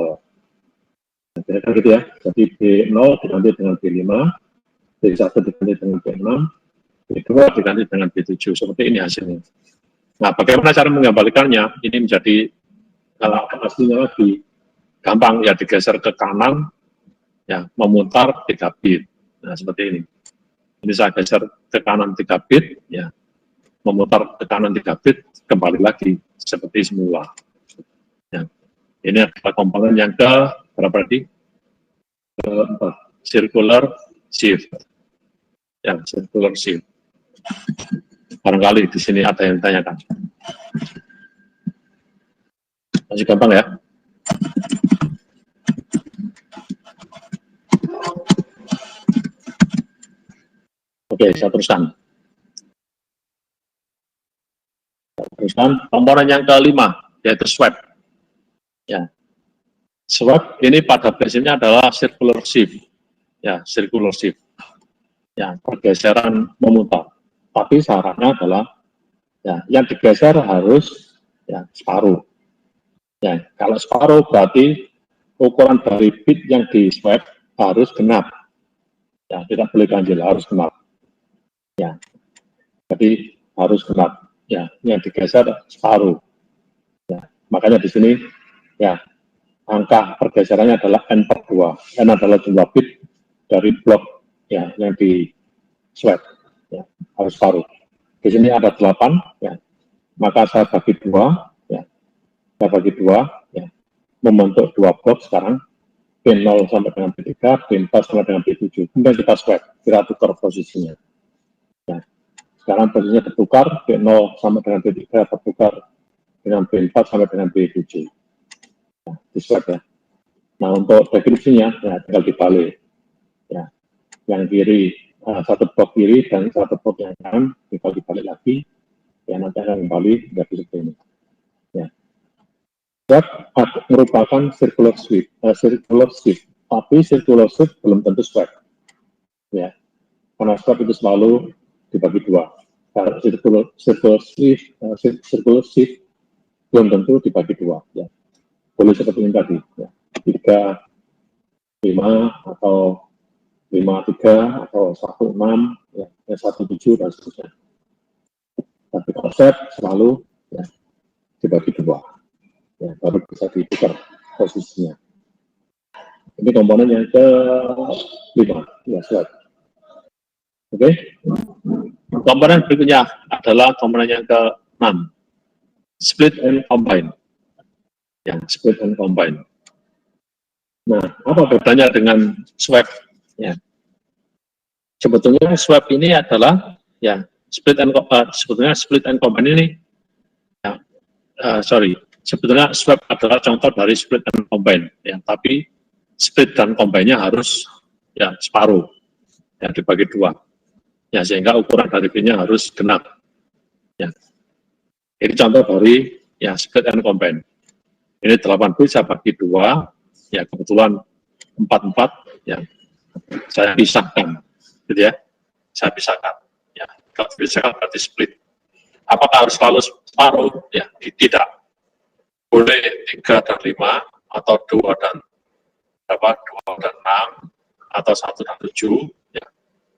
[SPEAKER 1] Nah, gitu ya. Jadi B0 diganti dengan B5, B1 diganti dengan B6, B2 diganti dengan B7. Seperti ini hasilnya. Nah, bagaimana cara mengembalikannya? Ini menjadi kalau aslinya lagi gampang, ya digeser ke kanan, ya memutar 3 bit. Nah, seperti ini. Ini saya geser ke kanan 3 bit, ya memutar ke kanan 3 bit, kembali lagi seperti semula. Ya. Ini adalah komponen yang berapa tadi? Keempat, circular shift. Ya, circular shift. Barangkali di sini ada yang ditanyakan. Masih gampang ya? Oke, saya teruskan. Komponen yang kelima, yaitu swap. Ya. Swap ini pada prinsipnya adalah circular shift. Ya, circular shift. Ya, pergeseran memutar. Tapi syaratnya adalah ya, yang digeser harus ya separuh. Ya, kalau separuh berarti ukuran dari bit yang di swap harus genap. Ya, tidak boleh ganjil, harus genap. Ya, jadi harus genap. Ya, yang digeser separuh. Ya, makanya di sini ya angka pergeserannya adalah n/2. N adalah jumlah bit dari blok ya yang di swap. Ya, harus separuh. Di sini ada 8, ya. Maka saya bagi 2, ya. Saya bagi 2, ya. Membentuk 2 blok sekarang. B0 sampai dengan B3, B4 sampai dengan B7. Kemudian kita swap, kita tukar posisinya. Ya. Sekarang posisinya tertukar, B0 sampai dengan B3 tertukar dengan B4 sampai dengan B7. Ya, di swap ya. Nah, untuk dekripsinya, ya, tinggal dibalik. Ya. Yang kiri, satu blok kiri dan satu blok yang kanan, tinggal dibalik lagi. Ya, nanti akan kembali menjadi seperti ini. Ya. swap merupakan circular sweep, tapi circular sweep belum tentu swap. Ya, karena swap itu selalu dibagi dua. Kalau circular sweep belum tentu dibagi dua. Ya, boleh seperti ini tadi. Ya. 3, 5 atau 5, 3 atau 1, 6, ya, 1, 7 dan seterusnya. Tapi konsep selalu ya, dibagi dua. Ya, baru bisa ditukar posisinya. Ini komponen yang ke-5, ya, slide. Oke. Komponen berikutnya adalah komponen yang ke-6, split and combine. Ya, split and combine. Nah, apa bedanya dengan swap? Ya. Sebetulnya swap ini adalah ya sebetulnya split and combine ini ya, sebetulnya swap adalah contoh dari split and combine ya, tapi split dan combine-nya harus ya separuh ya, dibagi dua ya, sehingga ukuran dari B-nya harus genap ya. Ini contoh dari ya split and combine. Ini 8 bisa bagi dua ya, kebetulan 4 ya, saya pisahkan gitu ya, saya pisahkan ya. Kalau pisahkan berarti split. Apakah harus selalu separuh? Ya, tidak. Boleh 3 dan 5 atau 2 dan 2 dan 6 atau 1 dan 7 ya,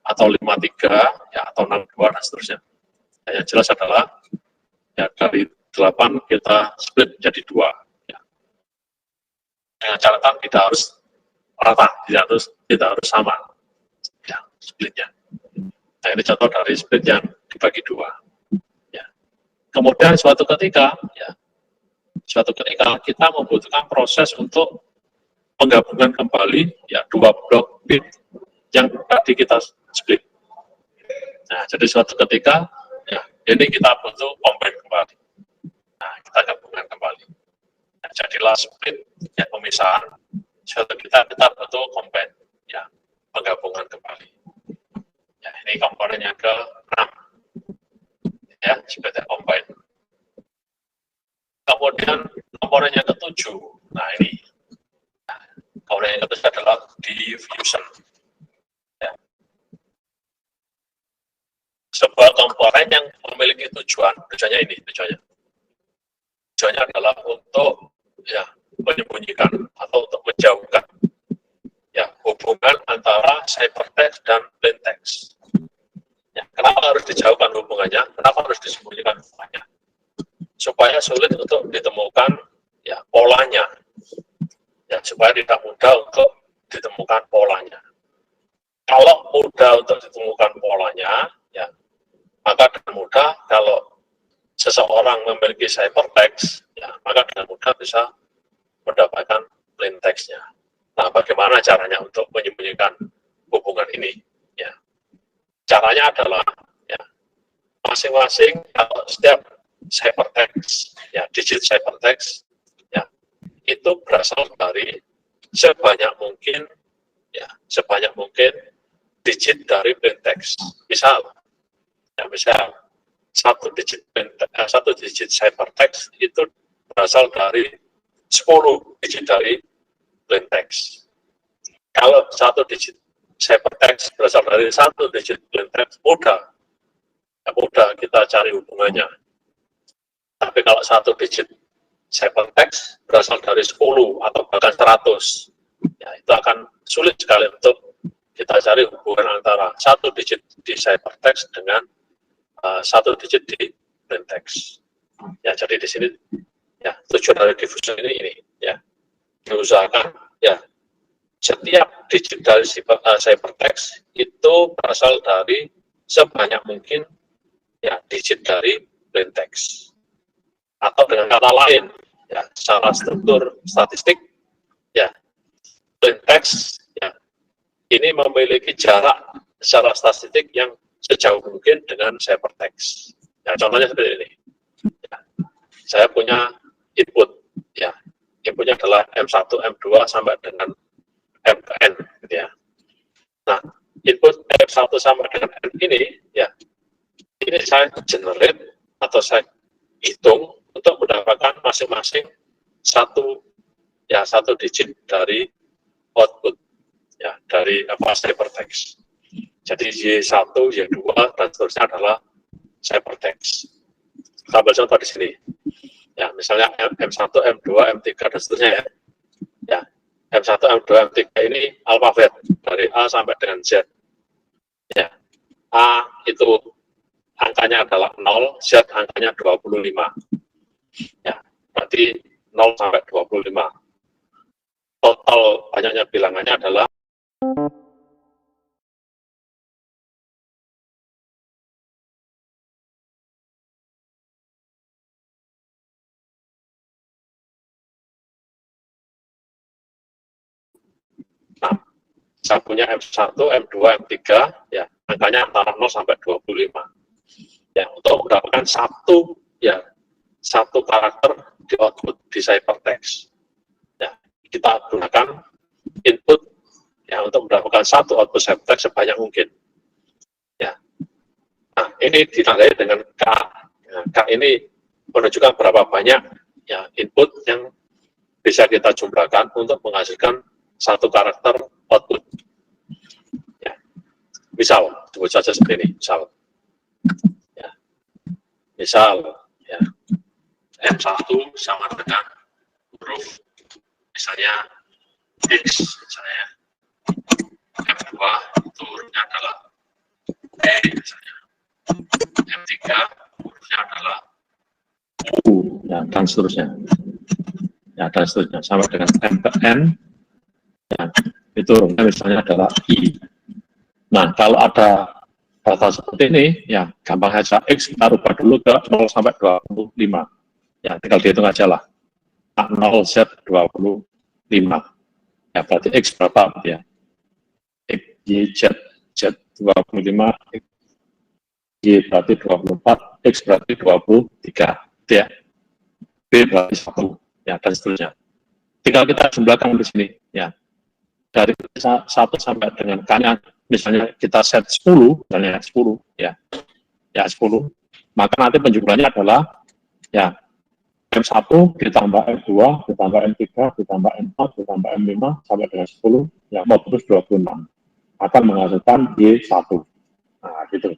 [SPEAKER 1] atau 5, 3 ya, atau 6, 2 dan seterusnya. Ya, yang jelas adalah ya dari 8 kita split menjadi 2 ya. Dengan catatan tidak harus rata, tidak harus sama ya splitnya. Nah, ini contoh dari split yang dibagi 2 ya. Kemudian suatu ketika kita membutuhkan proses untuk penggabungan kembali ya 2 blok bit yang tadi kita split. Nah, jadi suatu ketika ya ini kita butuh combine kembali. Nah, kita gabungkan kembali. Nah, jadilah split ya, pemisahan. Suatu kita butuh combine ya, penggabungan kembali. Ya, ini komponen yang ke-6 ya, split and combine. Kemudian komponen yang ke-7. Nah, ini komponen yang ke-7 adalah diffusion. Ya. Sebuah komponen yang memiliki tujuannya ini, tujuannya adalah untuk ya menyembunyikan atau untuk menjauhkan ya hubungan antara ciphertext dan plaintext. Ya, kenapa harus dijauhkan hubungannya? Kenapa harus disembunyikan hubungannya? Supaya sulit untuk ditemukan ya polanya. Ya, supaya tidak mudah untuk ditemukan polanya. Kalau mudah untuk ditemukan polanya, ya maka dengan mudah kalau seseorang memiliki ciphertext, ya maka dengan mudah bisa mendapatkan plaintext-nya. Nah, bagaimana caranya untuk menyembunyikan hubungan ini? Ya, caranya adalah ya masing-masing atau setiap ciphertext, ya digit ciphertext, ya itu berasal dari sebanyak mungkin digit dari plaintext. Misal satu digit ciphertext itu berasal dari 10 digit dari plaintext. Kalau satu digit ciphertext berasal dari 1 digit plaintext, mudah kita cari hubungannya. Tapi kalau satu digit ciphertext berasal dari 10 atau bahkan 100, ya itu akan sulit sekali untuk kita cari hubungan antara satu digit di ciphertext dengan satu digit di plaintext. Ya, jadi di sini ya tujuan dari diffusion ini ya diusahakan ya setiap digit dari ciphertext itu berasal dari sebanyak mungkin ya digit dari plaintext. Atau dengan kata lain ya secara struktur statistik ya plaintext ya ini memiliki jarak secara statistik yang sejauh mungkin dengan ciphertext. Ya, contohnya seperti ini. Ya, saya punya input, ya, inputnya adalah M1, M2 sampai dengan M/N, gitu ya. Nah, input M1 sampai dengan N ini, ya, ini saya generate atau saya hitung untuk mendapatkan masing-masing satu digit dari output, ya, dari ciphertext. Jadi Y1, Y2 dan seterusnya adalah ciphertext. Kita ambil contoh di sini. Ya, misalnya M1, M2, M3 dan seterusnya ya. Ya, M1, M2, M3 ini alfabet dari A sampai dengan Z. Ya, A itu angkanya adalah 0, Z angkanya 25. Ya, berarti 0 sampai 25. Total banyaknya bilangannya adalah saya punya M1, M2, M3, ya, angkanya antara 0 sampai 25. Ya, untuk mendapatkan satu karakter di output di ciphertext. Ya, kita gunakan input ya untuk mendapatkan satu output ciphertext sebanyak mungkin. Ya. Nah, ini ditandai dengan K. Nah, K ini menunjukkan berapa banyak ya input yang bisa kita jumlahkan untuk menghasilkan satu karakter output. Ya. Misal, sebut saja seperti ini. Misal, ya, M1 sama dengan huruf misalnya X, misalnya M2 itu hurufnya adalah B, misalnya M3 hurufnya adalah U, ya, dan seterusnya. Ya, dan seterusnya. Sama dengan M ya, itu hurufnya misalnya adalah I. Nah, kalau ada data seperti ini, ya gampang saja. X kita rubah dulu ke 0 sampai 25. Ya, tinggal dihitung aja lah. A0, Z 25. Ya, berarti X berapa? Ya. X, Y, Z 25, X, Y berarti 24, X berarti 23. Ya. B berarti 1. Ya, dan seterusnya. Tinggal kita jumlahkan di sini. Ya. Dari 1 sampai dengan K-nya, misalnya kita set 10, misalnya 10, ya 10, maka nanti penjumlahannya adalah ya M1 ditambah M2 ditambah M3 ditambah M4 ditambah M5 sampai dengan 10, ya modulus 26 akan menghasilkan Y1. Nah, gitu.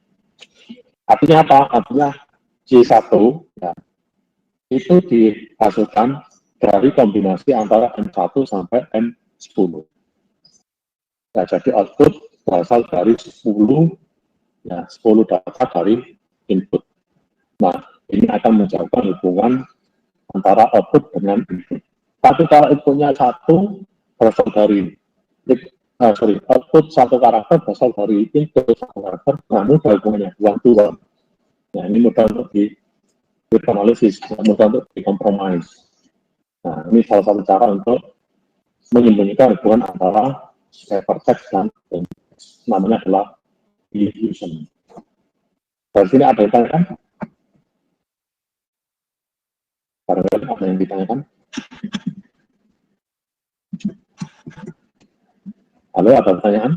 [SPEAKER 1] Artinya apa? Artinya Y1 ya, itu dihasilkan dari kombinasi antara M1 sampai M10. Ya, jadi output berasal dari 10 data dari input. Nah, ini akan menjauhkan hubungan antara output dengan input. Tapi kalau inputnya berasal dari output satu karakter berasal dari input satu karakter, nah mudah hubungannya one to one. Nah, ini mudah untuk dianalisis, mudah untuk dikompromis. Nah, ini salah satu cara untuk menyembunyikan hubungan antara ciphertext dan namanya adalah diffusion. Dari sini ada yang ditanyakan? Barangkali ada yang ditanyakan? Halo, ada pertanyaan?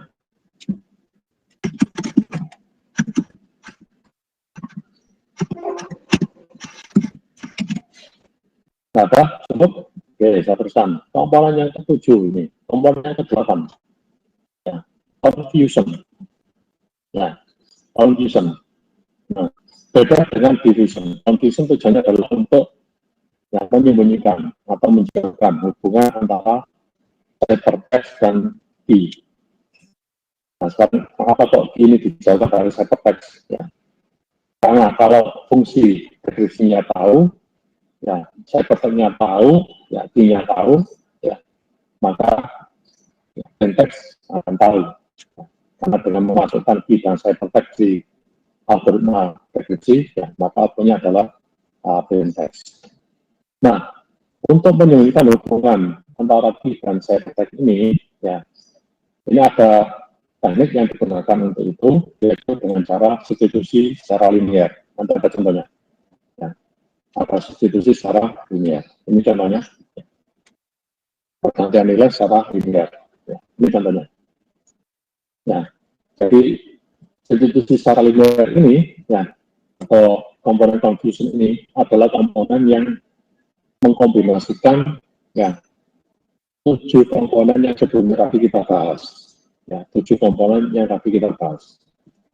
[SPEAKER 1] Ada? Cukup? Oke, saya teruskan. Komponen yang ke-7 ini. Komponen yang ke-8. Ya, confusion. Ya, confusion. Nah, beda dengan division. Confusion tujuannya adalah untuk yang menyembunyikan atau menjauhkan hubungan antara ciphertext dan key. Nah, sekarang kenapa kok key ini dijauhkan dari ciphertext? Ya, karena kalau fungsi deskripsinya tahu, ya ciphertext-nya tahu, ya key-nya tahu, ya maka ya, syntax akan tahu. Ya, karena dengan memasukkan key dan ciphertext di algoritma deskripsi, ya maka output-nya adalah syntax. Nah, untuk menyembunyikan hubungan antara key dan ciphertext ini, ya ini ada teknik yang digunakan untuk itu, yaitu dengan cara substitusi secara linear. Nanti ada contohnya. Ya, ada substitusi secara linear. Ini contohnya. Pergantian nilai secara linear. Ya, ini contohnya. Nah, jadi substitusi secara linear ini, ya, atau komponen confusion ini adalah komponen yang mengkombinasikan ya 7 komponen yang sebelumnya tadi kita bahas. Ya, 7 komponen yang tadi kita bahas.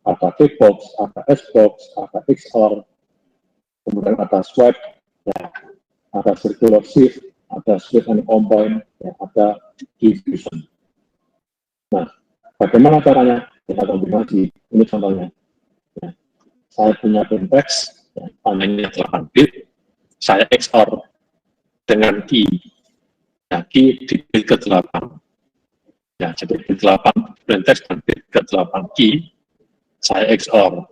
[SPEAKER 1] Ada P-box, ada S-box, ada XOR, kemudian ada swap, ya, ada circular shift, ada split and combine, ya, ada diffusion. Nah, bagaimana caranya kita kombinasi? Ini contohnya. Ya, saya punya plaintext, ya, panjangnya 8 bit, saya XOR dengan key. Ya, key di bit ke-8. Ya, jadi bit 8 plaintext dan bit ke-8 key, saya XOR.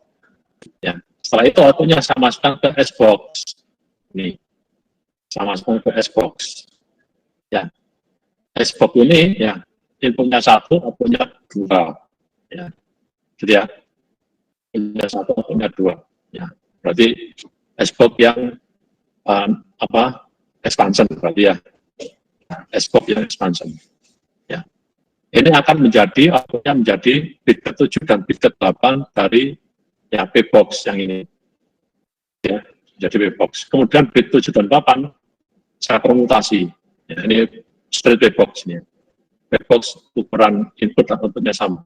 [SPEAKER 1] Ya, setelah itu outputnya saya masukkan ke S-box. Ini, saya masukkan ke S-box. Ya, S-box ini, ya, inputnya 1, outputnya 2. Ya, jadi ya, inputnya 1, outputnya 2. Ya, berarti S-box yang expansion berarti ya, S-box yang expansion. Ya, ini akan menjadi outputnya menjadi bit ke-7 dan bit ke-8 dari ya P-box yang ini. Ya, jadi P-box. Kemudian bit 7 dan 8 saya permutasi. Ya, ini straight P-box ini. P-box ukuran input dan outputnya sama.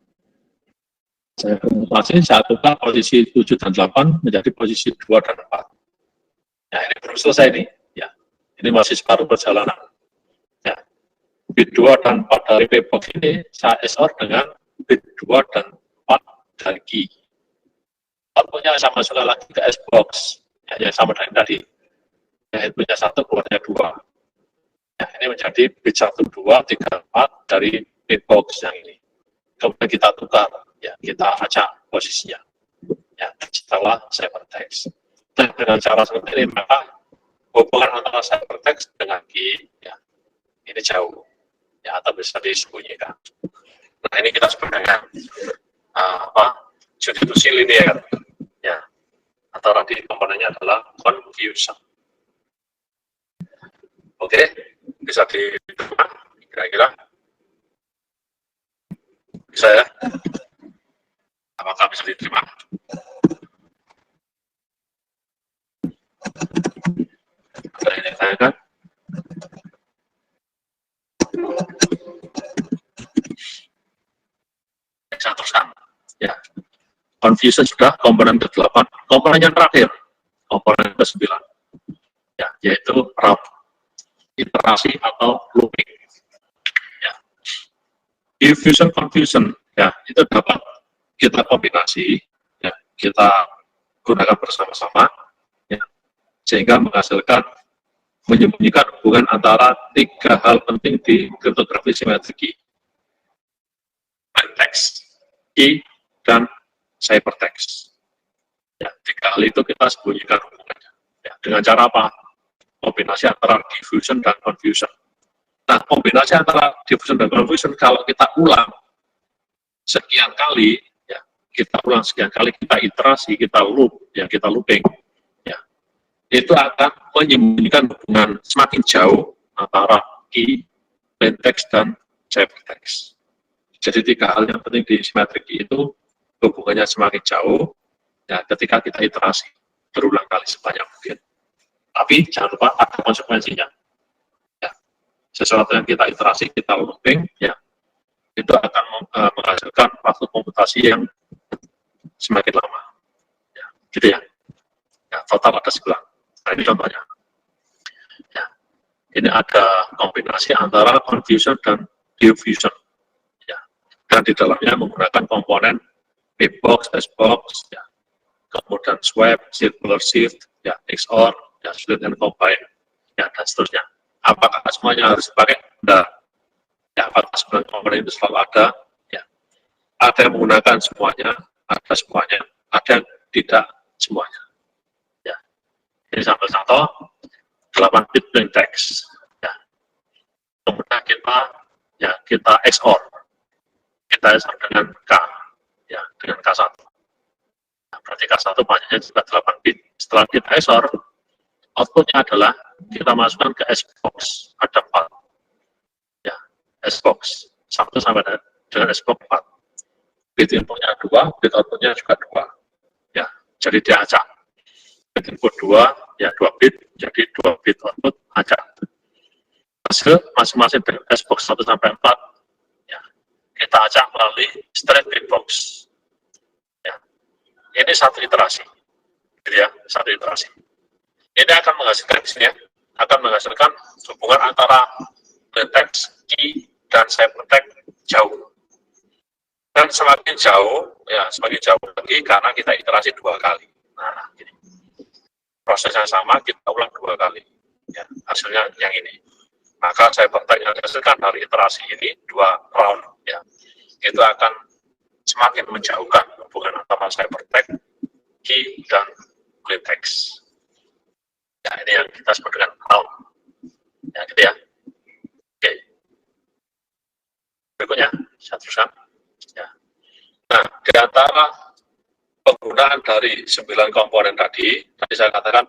[SPEAKER 1] Saya permutasi, saya tukar posisi 7 dan 8 menjadi posisi 2 dan 4. Ya, ini belum selesai nih. Ya, ini masih separuh perjalanan. Ya, bit 2 dan 4 dari P-box ini saya XOR dengan bit 2 dan 4 dari key. Outputnya saya masukkan lagi ke S-box. Ya, yang sama dengan tadi. Ya, inputnya 1, keluarnya 2. Ya, ini menjadi bit 1, 2, 3, 4 dari P-box yang ini. Kemudian kita tukar, ya, kita acak posisinya. Ya, setelah ciphertext. Dan dengan cara seperti ini, maka hubungan antara ciphertext dengan key, ya, ini jauh, ya, atau bisa disembunyikan. Nah, ini kita sebut dengan substitusi linear, ya, atau tadi komponennya adalah confusion. Oke, bisa diterima, kira-kira bisa ya? Apakah bisa diterima? Ada yang ditanyakan? Saya teruskan. Ya, confusion sudah, komponen ke-8, komponen yang terakhir, komponen ke-9, ya, yaitu route, iterasi atau looping. Ya. Diffusion confusion, ya, itu dapat kita kombinasi, ya, kita gunakan bersama-sama, ya, sehingga menghasilkan menyembunyikan hubungan antara 3 hal penting di kriptografi simetrik: plaintext, key, dan ciphertext. Ya, 3 hal itu kita sembunyikan hubungannya. Ya, dengan cara apa? Kombinasi antara diffusion dan confusion. Nah, kombinasi antara diffusion dan confusion kalau kita ulang sekian kali, ya, kita ulang sekian kali, kita iterasi, kita loop, ya, kita looping, ya, itu akan menyembunyikan hubungan semakin jauh antara key, plaintext, dan ciphertext. Jadi 3 hal yang penting di simetrik itu hubungannya semakin jauh, ya, ketika kita iterasi berulang kali sebanyak mungkin. Tapi jangan lupa ada konsekuensinya. Ya, sesuatu yang kita iterasi, kita looping, ya, itu akan menghasilkan waktu komputasi yang semakin lama. Ya, gitu ya. Ya, total ada 9. Nah, ini contohnya. Ya, ini ada kombinasi antara confusion dan diffusion. Ya, dan di dalamnya menggunakan komponen P-box, S-box, ya, kemudian swap, circular shift, ya, XOR, ya, split and combine, ya, dan seterusnya. Apakah semuanya harus dipakai? Tidak. Ya, apakah 9 komponen itu selalu ada? Ya, ada yang menggunakan semuanya, ada semuanya, ada yang tidak semuanya. Ya, ini sampel contoh 8 bit plaintext. Ya, kemudian kita XOR, kita XOR dengan K, ya, dengan K1. Nah, berarti K1 panjangnya juga 8 bit. Setelah kita XOR, outputnya adalah kita masukkan ke S-box, ada 4. Ya, S-box, 1 sampai dengan S-box 4. Bit inputnya 2, bit outputnya juga 2. Ya, jadi diacak. Bit input 2, ya 2 bit, jadi 2 bit output acak hasil masing-masing S-box 1 sampai 4 ya, kita acak melalui straight bit box ya. Ini satu iterasi gitu ya, satu iterasi. Ini akan menghasilkan di sini ya, akan menghasilkan hubungan antara plain text, key, dan ciphertext jauh. Dan semakin jauh, ya semakin jauh lagi karena kita iterasi 2 kali. Nah, ini prosesnya sama, kita ulang 2 kali. Ya, hasilnya yang ini. Maka ciphertext yang dihasilkan dari iterasi ini 2 round, ya, itu akan semakin menjauhkan hubungan antara ciphertext, key, dan plain text. Ya, ini yang kita sebut dengan round. Ya, gitu ya. Oke. Berikutnya, saya teruskan. Ya. Nah, di antara penggunaan dari 9 komponen tadi saya katakan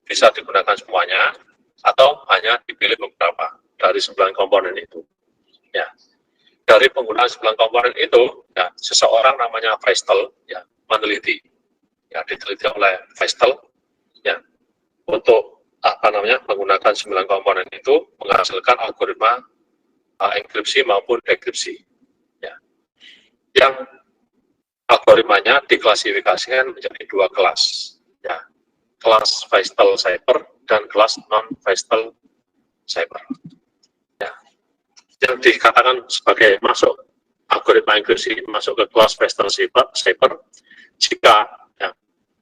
[SPEAKER 1] bisa digunakan semuanya atau hanya dipilih beberapa dari 9 komponen itu. Ya, dari penggunaan 9 komponen itu, ya, seseorang namanya Feistel, ya, meneliti, ya, diteliti oleh Feistel, ya, untuk menggunakan 9 komponen itu menghasilkan algoritma enkripsi maupun dekripsi, ya, yang algoritmanya diklasifikasikan menjadi 2 kelas, ya, kelas Feistel cipher dan kelas non-Feistel cipher. Ya, yang dikatakan sebagai masuk algoritma enkripsi masuk ke kelas Feistel cipher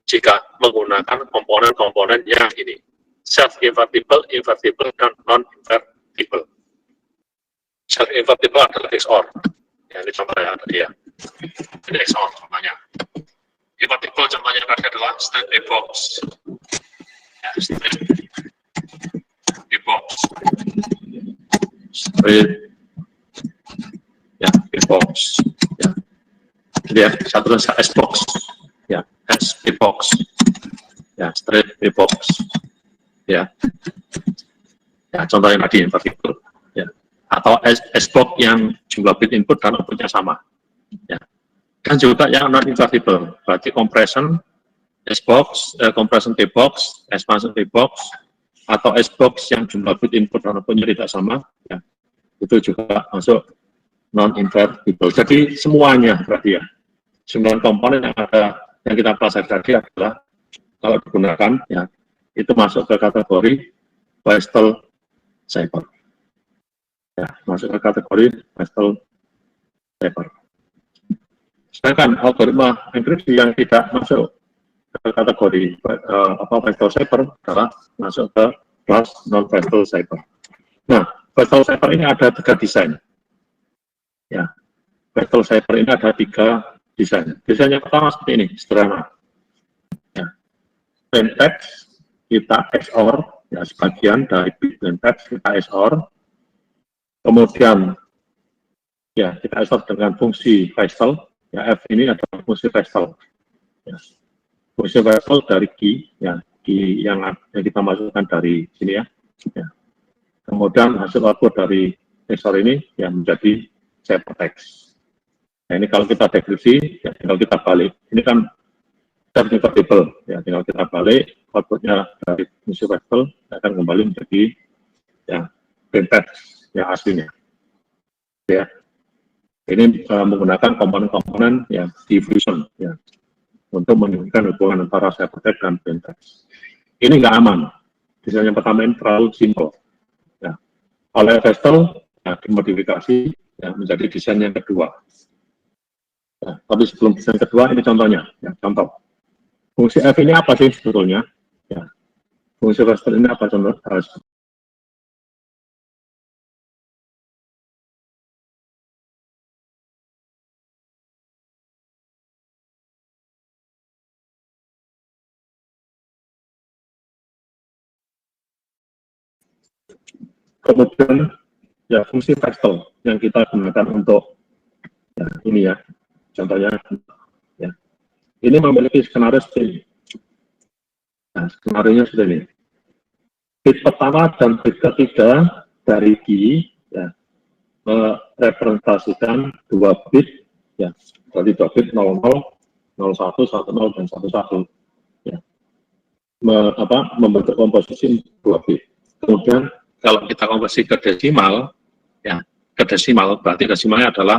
[SPEAKER 1] jika menggunakan komponen-komponen yang ini, self-invertible, invertible, dan non-invertible. Self-invertible adalah XOR. Ya, ini contohnya tadi ya. Ini XOR contohnya. Invertible contohnya tadi adalah straight bit box. Ya, straight bit box. Straight ya, bit box. Ya. Jadi ya, satu S-box. Ya, S-bit box. Ya, straight bit box. Ya. Ya, contohnya tadi invertible. Ya. Atau S-box yang jumlah bit input dan outputnya sama. Ya. Dan juga yang non-invertible, berarti compression S-box, compression T-box, expansion T-box, atau S-box yang jumlah bit input dan outputnya tidak sama, ya, itu juga masuk non-invertible. Jadi semuanya berarti ya, 9 komponen yang ada yang kita pelajari tadi adalah kalau digunakan, ya, itu masuk ke kategori Feistel cipher. Ya, masuk ke kategori Feistel cipher. Sedangkan algoritma enkripsi yang tidak masuk ke kategori Feistel cipher adalah masuk ke kelas non-Feistel cipher. Nah, Feistel cipher ini ada 3 desain. Ya, Feistel cipher ini ada 3 desain. Desain yang pertama seperti ini, sederhana. Ya, plain text kita XOR, ya, sebagian dari bit plain text kita XOR. Kemudian, ya, kita XOR dengan fungsi Feistel. Ya, F ini adalah fungsi Feistel. Ya. Fungsi Feistel dari key, ya, key yang kita masukkan dari sini ya. Ya. Kemudian hasil output dari XOR ini yang menjadi ciphertext. Nah, ini kalau kita dekripsi, ya, tinggal kita balik. Ini kan self-invertible, ya, tinggal kita balik outputnya dari fungsi Feistel akan kembali menjadi ya plain text yang aslinya. Ya. Ini menggunakan komponen-komponen ya diffusion, ya, untuk menunjukkan hubungan antara ciphertext dan plain text. Ini nggak aman. Desain yang pertama ini terlalu simple. Ya. Oleh Feistel, ya, dimodifikasi, ya, menjadi desain yang kedua. Ya, tapi sebelum desain kedua, ini contohnya. Ya, contoh. Fungsi F ini apa sih sebetulnya? Ya. Fungsi Feistel ini apa contoh? Kemudian ya fungsi Feistel yang kita gunakan untuk ya, ini ya, contohnya ya. Ini memiliki skenario seperti ini. Nah, skenario-nya seperti ini. Bit pertama dan bit ketiga dari key ya, merepresentasikan 2 bit ya, berarti 2 bit 00, 01, 10 dan 11 ya. Membentuk komposisi 2 bit. Kemudian kalau kita konversi ke desimal, ya ke desimal berarti desimalnya adalah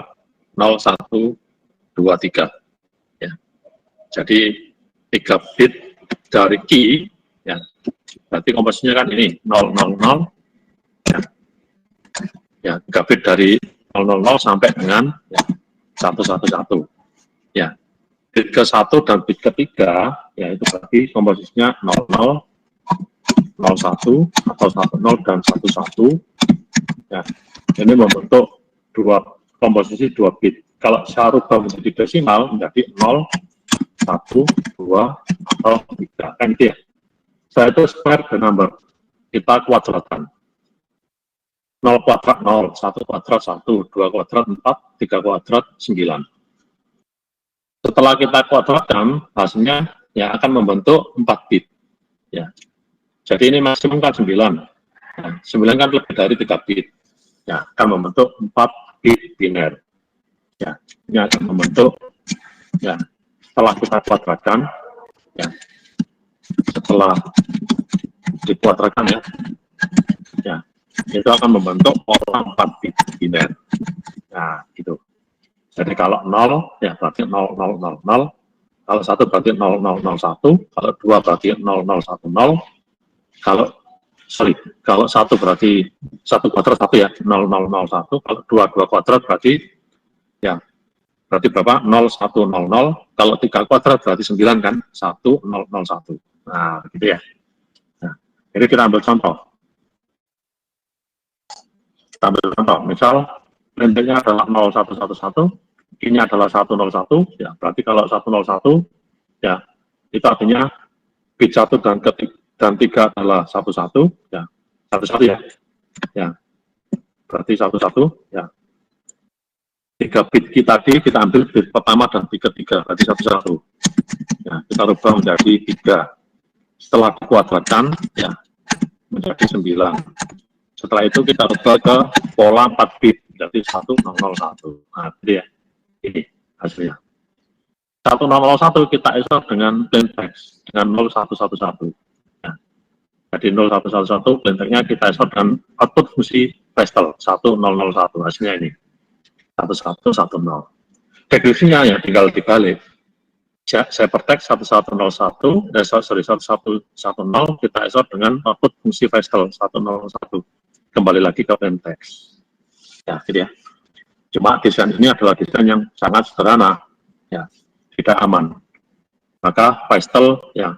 [SPEAKER 1] 0, 1, 2, 3. Ya. Jadi 3 bit dari key, ya, berarti konversinya kan ini 0, 0, 0, ya 3 bit dari 000 sampai dengan ya, 111. Ya, bit ke 1 dan bit ketiga, ya itu berarti komposisinya 00, 01 atau 10 dan 11. Ya, ini membentuk komposisi 2 bit. Kalau saya rubah menjadi desimal menjadi 0, 1, 2 atau 3 kan gitu ya. Saya itu square the number, kita kuadratan. 0 kuadrat 0, 1 kuadrat 1, 2 kuadrat 4, 3 kuadrat 9. Setelah kita kuadratkan, hasilnya ya akan membentuk 4 bit. Ya. Jadi ini maksimum kan 9. Nah, 9 kan lebih dari 3 bit. Ya, akan membentuk 4 bit biner. Ya, ini akan membentuk ya setelah kita kuadratkan, ya setelah dikuadratkan ya itu akan membentuk pola 4 bit biner. Nah, gitu. Jadi kalau 0, ya berarti 0000, kalau 1 berarti 0001, kalau 2 berarti 0010, kalau 1 berarti 1 kuadrat 1 ya, 0001, kalau 2 kuadrat berarti, ya, berarti berapa? 0100, kalau 3 kuadrat berarti 9 kan, 1001. Nah, begitu ya. Nah, jadi kita ambil contoh. Misal lengketnya adalah 0111, ini adalah 101, ya berarti kalau 101, ya itu artinya bit 1 dan 3 adalah 11, ya 11 ya, ya berarti 11, ya 3 bit kita ambil bit pertama dan bit ketiga, berarti 11, ya kita rubah menjadi 3, setelah dikuadratkan, ya menjadi 9. Setelah itu kita rubah ke pola 4 bit, jadi 1001. Nah, jadi ya, ini hasilnya. 1001 kita EXOR dengan plain text, dengan 0111. Nah, jadi 0111 plain text-nya kita EXOR dengan output fungsi Pastel 1001. Hasilnya ini, 1110. Degresinya ya tinggal dibalik. Cybertext 1101, 1110 kita EXOR dengan output fungsi Pastel 101. Kembali lagi ke plain text. Ya, gitu ya. Cuma desain ini adalah desain yang sangat sederhana, ya, tidak aman. Maka Pastel ya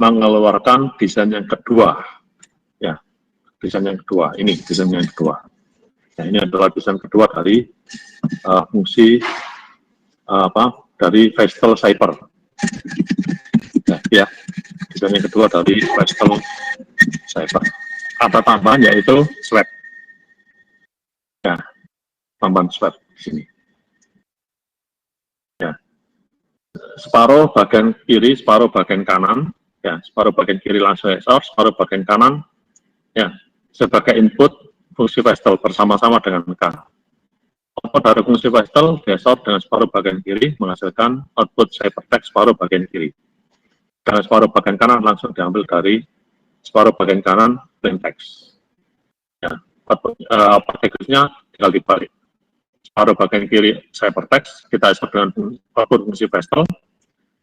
[SPEAKER 1] mengeluarkan desain yang kedua, ya, desain yang kedua. Ini desain yang kedua. Ya, ini adalah desain kedua dari fungsi dari Pastel Cyber. Ya, desain yang kedua dari Pastel Cyber. Ada tambahan yaitu swap. Ya, tambahan swap di sini. Ya, separuh bagian kiri, separuh bagian kanan. Ya, separuh bagian kiri langsung EXOR, separuh bagian kanan. Ya, sebagai input fungsi Pastel bersama-sama dengan K. Output dari fungsi Pastel EXOR dengan separuh bagian kiri menghasilkan output Cybertext separuh bagian kiri. Dan separuh bagian kanan langsung diambil dari separuh bagian kanan plain text. Ya, degresinya tinggal dibalik. Separuh bagian kiri Cybertext kita EXOR dengan output fungsi Pastel,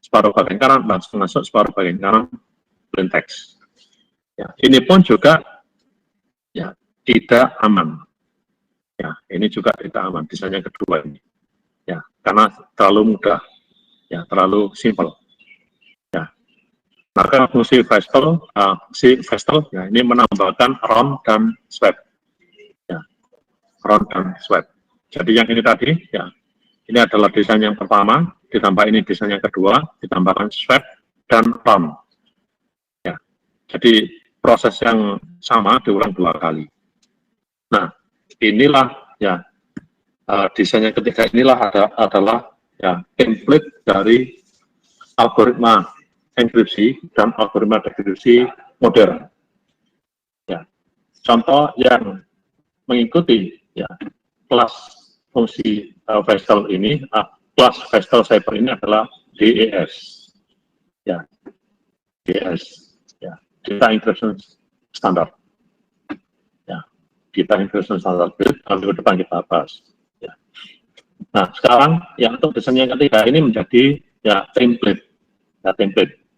[SPEAKER 1] separuh bagian kanan langsung masuk separuh bagian kanan plain text. Ya, ini pun juga ya tidak aman. Ya, ini juga tidak aman. Desain yang kedua ini. Ya, karena terlalu mudah. Ya, terlalu simpel. Ya. Maka fungsi Pastel ya ini menambahkan round dan swap. Ya, round dan swap. Jadi yang ini tadi, ya, ini adalah desain yang pertama, ditambah ini desain yang kedua, ditambahkan swap dan round. Ya, jadi proses yang sama diulang 2 kali. Nah, inilah ya desain yang ketiga inilah adalah ya template dari algoritma enkripsi dan algoritma dekripsi modern. Ya, contoh yang mengikuti ya kelas fungsi Pastel ini, kelas Pastel Cyber ini adalah DES. Ya, DES. Ya, Data Encryption Standard. Git Encryption Standard Build, minggu depan kita bahas. Ya. Nah, sekarang yang untuk desain yang ketiga ini menjadi ya template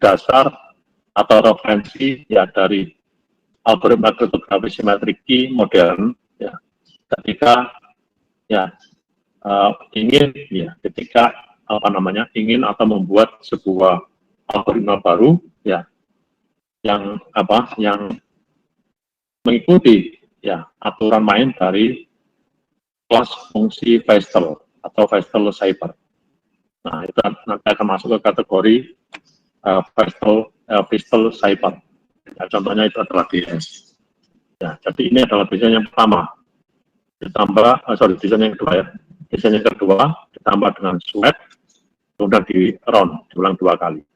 [SPEAKER 1] dasar atau referensi ya dari algoritma kriptografi simetrik key modern ya ketika ya ingin ya ketika ingin atau membuat sebuah algoritma baru ya yang mengikuti ya aturan main dari kelas fungsi Feistel atau Feistel Cipher. Nah, itu nanti akan masuk ke kategori Feistel Cipher. Ya, contohnya itu adalah DS. Ya, jadi ini adalah desain yang pertama. Ditambah, desain yang kedua ya. Desain yang kedua ditambah dengan sweat, kemudian diulang 2 kali.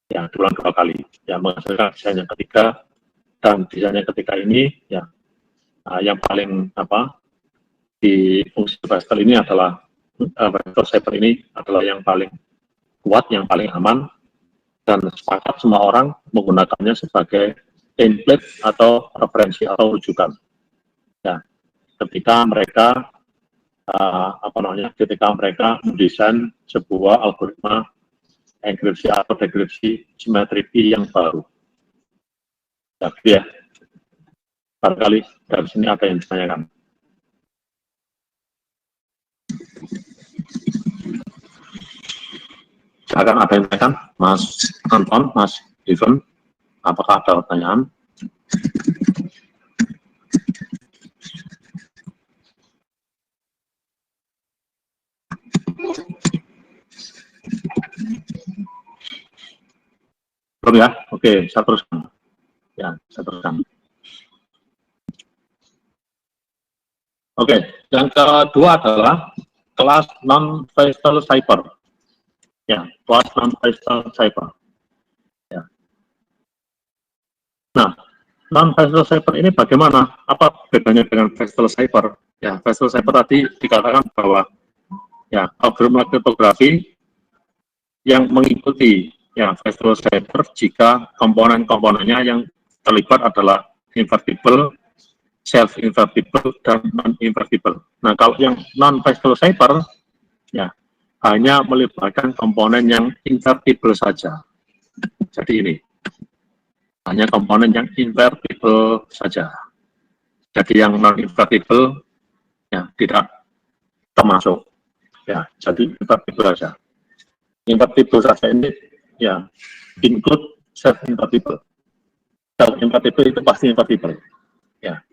[SPEAKER 1] Ya, diulang 2 kali. Ya, menghasilkan desain yang ketiga, dan desain yang ketiga ini ya yang paling di fungsi Feistel ini adalah Feistel Cipher ini adalah yang paling kuat, yang paling aman, dan sepakat semua orang menggunakannya sebagai template atau referensi atau rujukan. Ya, ketika mereka ketika mereka mendesain sebuah algoritma enkripsi atau dekripsi simetrik yang baru. Tapi ya, barangkali dari sini ada yang ditanyakan. Silakan, ada yang ditanyakan, Mas Anton, Mas Ivan, apakah ada pertanyaan? Belum ya? Oke, saya teruskan. Ya, saya teruskan. Oke, yang kedua adalah kelas non-Feistel Cipher. Ya, kelas non-Feistel Cipher. Ya. Nah, non-Feistel Cipher ini bagaimana? Apa bedanya dengan Feistel Cipher? Ya, Feistel Cipher tadi dikatakan bahwa ya algoritma kriptografi yang mengikuti ya Feistel Cipher jika komponen-komponennya yang terlibat adalah invertible, self-invertible, dan non-invertible. Nah, kalau yang non-Feistel Cipher ya hanya melibatkan komponen yang invertible saja. Jadi ini hanya komponen yang invertible saja. Jadi yang non-invertible ya tidak termasuk. Ya, jadi invertible saja. Invertible saja ini ya include self-invertible. Self-invertible itu pasti invertible. Ya.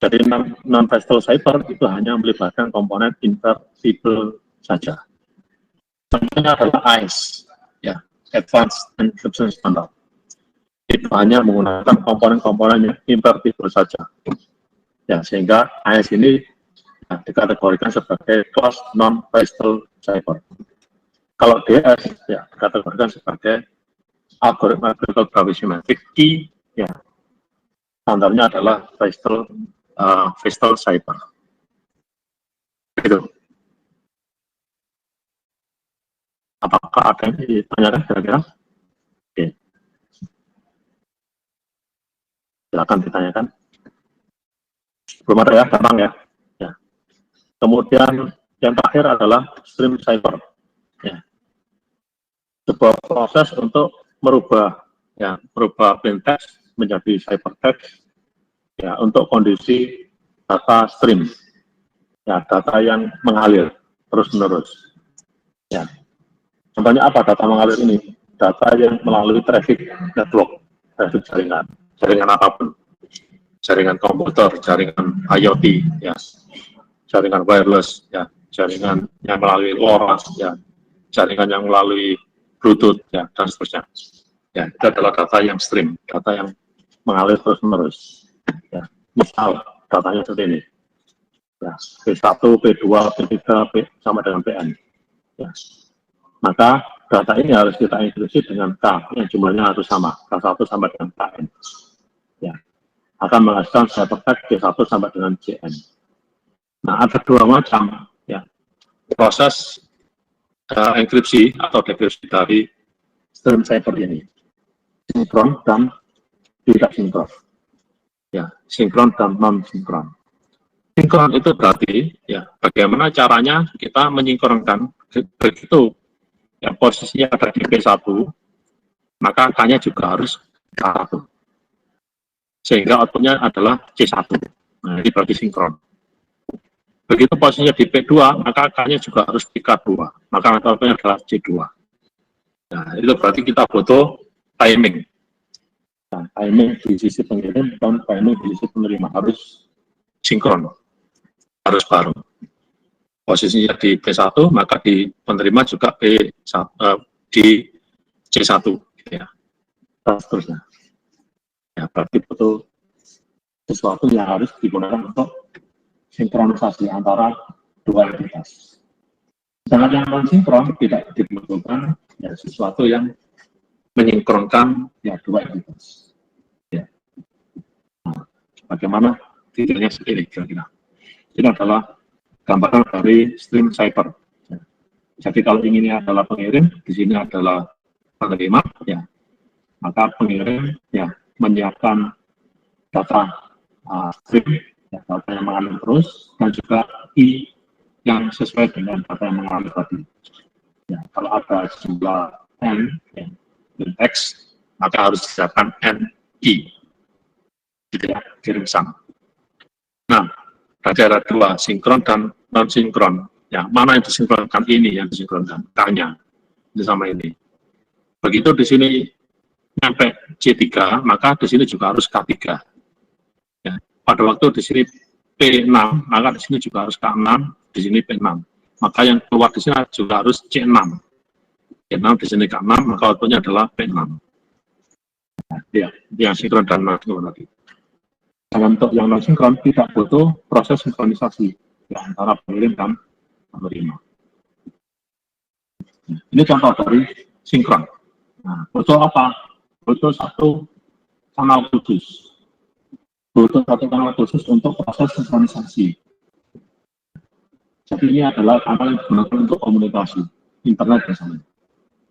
[SPEAKER 1] Jadi non-Feistel Cipher itu hanya melibatkan komponen invertible saja. Contohnya adalah AES, ya, Advanced Encryption Standard. Itu hanya menggunakan komponen-komponen yang invertible saja. Ya, sehingga AES ini ya, dikategorikan sebagai kelas non-Feistel Cipher. Kalau DS ya dikategorikan sebagai algoritma kriptografi simetrik key, ya standarnya adalah Feistel Cipher. Itu. Apakah ada yang ditanyakan kira-kira? Oke. Silakan ditanyakan. Belum ada ya, gampang ya. Ya. Kemudian yang terakhir adalah stream cipher. Ya. Sebuah proses untuk merubah plain text menjadi ciphertext ya untuk kondisi data stream. Ya, data yang mengalir terus-menerus. Ya. Contohnya apa data mengalir ini? Data yang melalui traffic network, traffic jaringan apapun. Jaringan komputer, jaringan IoT, ya, jaringan wireless, ya, jaringan yang melalui LoRa, ya, jaringan yang melalui Bluetooth, ya, dan seterusnya. Ya, itu adalah data yang stream, data yang mengalir terus-menerus. Ya, misal datanya seperti ini, ya, P1, P2, P3, P sama dengan Pn. Ya. Maka data ini harus kita enkripsi dengan K yang jumlahnya harus sama, K1 sama dengan Kn. Ya. Akan menghasilkan ciphertext C1 sampai dengan Cn. Nah, ada dua macam ya proses enkripsi atau dekripsi dari stream cipher ini, sinkron dan tidak sinkron. ya, sinkron dan non-sinkron. Sinkron itu berarti, ya, bagaimana caranya kita menyinkronkan, begitu ya, posisinya ada di P1, maka K-nya juga harus K1. Sehingga outputnya adalah C1. Nah, ini berarti sinkron. Begitu posisinya di P2, maka K-nya juga harus di K2. Maka outputnya adalah C2. Nah, itu berarti kita butuh timing. Nah, timing di sisi pengirim dan timing di sisi penerima harus sinkron. Harus bareng. Posisinya di P1, maka di penerima juga di C1. Gitu ya. Dan seterusnya. Ya, berarti butuh sesuatu yang harus digunakan untuk sinkronisasi antara dua entitas. Sedangkan yang non-sinkron tidak dibutuhkan ya, sesuatu yang menyinkronkan ya, dua entitas. Ya. Nah, bagaimana detailnya segini kira-kira? Ini adalah gambaran dari stream cipher. Ya. Jadi kalau ini adalah pengirim, di sini adalah penerima, ya, maka pengirim ya menyiapkan data stream, ya, data yang mengalir terus, dan juga I yang sesuai dengan data yang mengalir tadi. Ya, kalau ada jumlah N, ya, dan X, maka harus disiapkan NI. Gitu ya, kirim sama. Nah, ada dua, sinkron dan non-sinkron. Ya, mana yang disinkronkan? Ini yang disinkronkan, K-nya. Ini sama ini. Begitu di sini sampai C3, maka di sini juga harus K3. Ya, pada waktu di sini P6, maka di sini juga harus K6, di sini P6. Maka yang keluar di sini juga harus C6. C6 di sini K6, maka outputnya adalah P6. Ya, yang sinkron dan non-sinkron tadi. Dan untuk yang non-sinkron tidak butuh proses sinkronisasi ya, antara pengirim dan penerima. Ini contoh dari sinkron. Nah, butuh apa? Butuh satu kanal khusus. Butuh satu kanal khusus untuk proses sinkronisasi. Jadi ini adalah kanal yang digunakan untuk komunikasi internet misalnya.